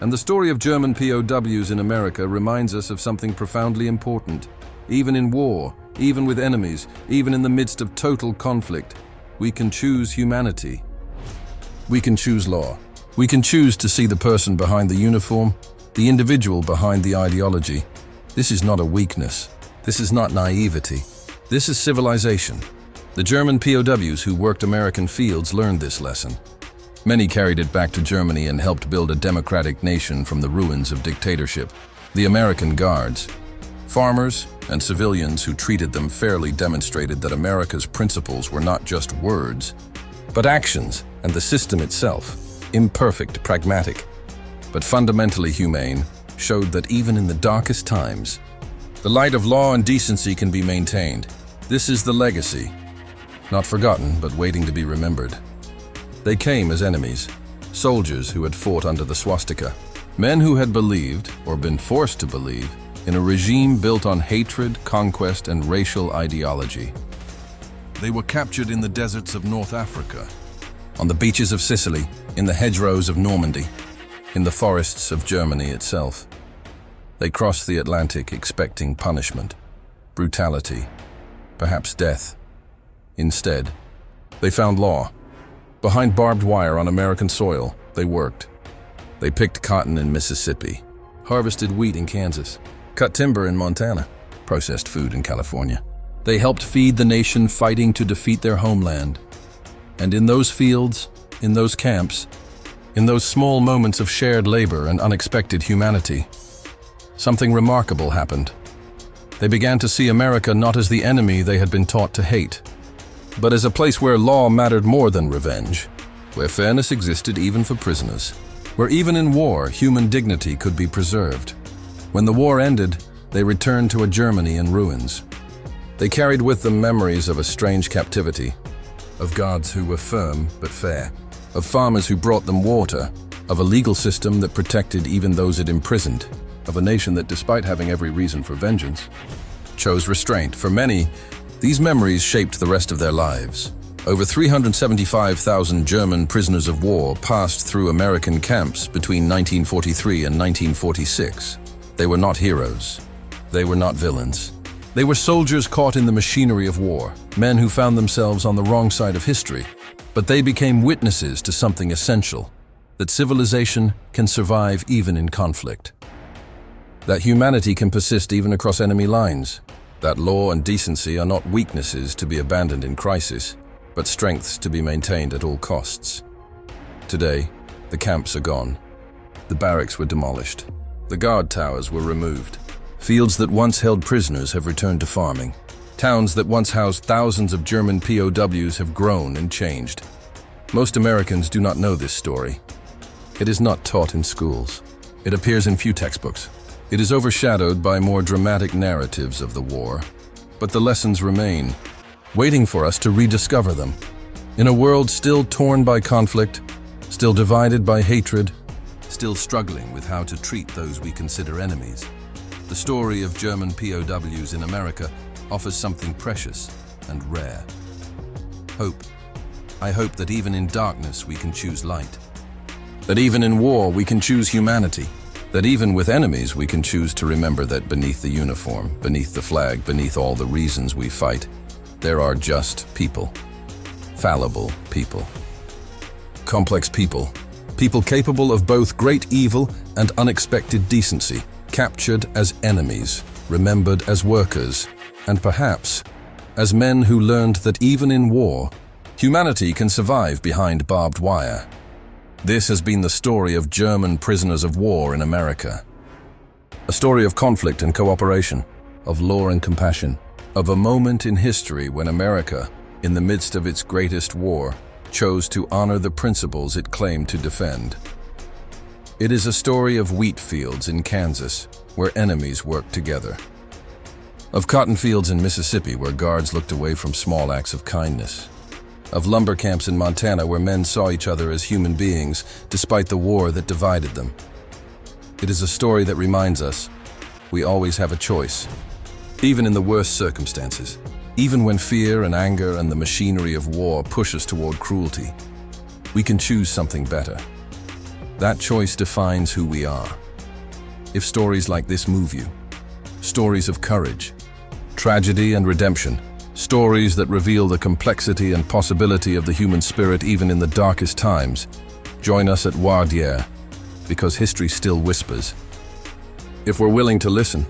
And the story of German POWs in America reminds us of something profoundly important. Even in war, even with enemies, even in the midst of total conflict, we can choose humanity. We can choose law. We can choose to see the person behind the uniform, the individual behind the ideology. This is not a weakness. This is not naivety. This is civilization. The German POWs who worked American fields learned this lesson. Many carried it back to Germany and helped build a democratic nation from the ruins of dictatorship. The American Guards, farmers and civilians who treated them fairly, demonstrated that America's principles were not just words, but actions, and the system itself, imperfect, pragmatic, but fundamentally humane, showed that even in the darkest times, the light of law and decency can be maintained. This is the legacy, not forgotten, but waiting to be remembered. They came as enemies, soldiers who had fought under the swastika, men who had believed, or been forced to believe, in a regime built on hatred, conquest, and racial ideology. They were captured in the deserts of North Africa, on the beaches of Sicily, in the hedgerows of Normandy, in the forests of Germany itself. They crossed the Atlantic expecting punishment, brutality, perhaps death. Instead, they found law. Behind barbed wire on American soil, they worked. They picked cotton in Mississippi, harvested wheat in Kansas, cut timber in Montana, processed food in California. They helped feed the nation fighting to defeat their homeland. And in those fields, in those camps, in those small moments of shared labor and unexpected humanity, something remarkable happened. They began to see America not as the enemy they had been taught to hate, but as a place where law mattered more than revenge, where fairness existed even for prisoners, where even in war human dignity could be preserved. When the war ended, they returned to a Germany in ruins. They carried with them memories of a strange captivity, of guards who were firm but fair, of farmers who brought them water, of a legal system that protected even those it imprisoned, of a nation that, despite having every reason for vengeance, chose restraint. For many, these memories shaped the rest of their lives. Over 375,000 German prisoners of war passed through American camps between 1943 and 1946. They were not heroes. They were not villains. They were soldiers caught in the machinery of war, men who found themselves on the wrong side of history. But they became witnesses to something essential, that civilization can survive even in conflict, that humanity can persist even across enemy lines, that law and decency are not weaknesses to be abandoned in crisis, but strengths to be maintained at all costs. Today, the camps are gone. The barracks were demolished. The guard towers were removed. Fields that once held prisoners have returned to farming. Towns that once housed thousands of German POWs have grown and changed. Most Americans do not know this story. It is not taught in schools. It appears in few textbooks. It is overshadowed by more dramatic narratives of the war, but the lessons remain, waiting for us to rediscover them. In a world still torn by conflict, still divided by hatred, still struggling with how to treat those we consider enemies, the story of German POWs in America offers something precious and rare. Hope. I hope that even in darkness we can choose light. That even in war we can choose humanity. That even with enemies we can choose to remember that beneath the uniform, beneath the flag, beneath all the reasons we fight, there are just people. Fallible people. Complex people. People capable of both great evil and unexpected decency. Captured as enemies, remembered as workers, and perhaps as men who learned that even in war, humanity can survive behind barbed wire. This has been the story of German prisoners of war in America. A story of conflict and cooperation, of law and compassion, of a moment in history when America, in the midst of its greatest war, chose to honor the principles it claimed to defend. It is a story of wheat fields in Kansas, where enemies worked together. Of cotton fields in Mississippi, where guards looked away from small acts of kindness. Of lumber camps in Montana, where men saw each other as human beings, despite the war that divided them. It is a story that reminds us we always have a choice, even in the worst circumstances, Even when fear and anger and the machinery of war push us toward cruelty, we can choose something better. That choice defines who we are. If stories like this move you, stories of courage, tragedy and redemption, stories that reveal the complexity and possibility of the human spirit even in the darkest times, join us at Wardiere, because history still whispers. If we're willing to listen,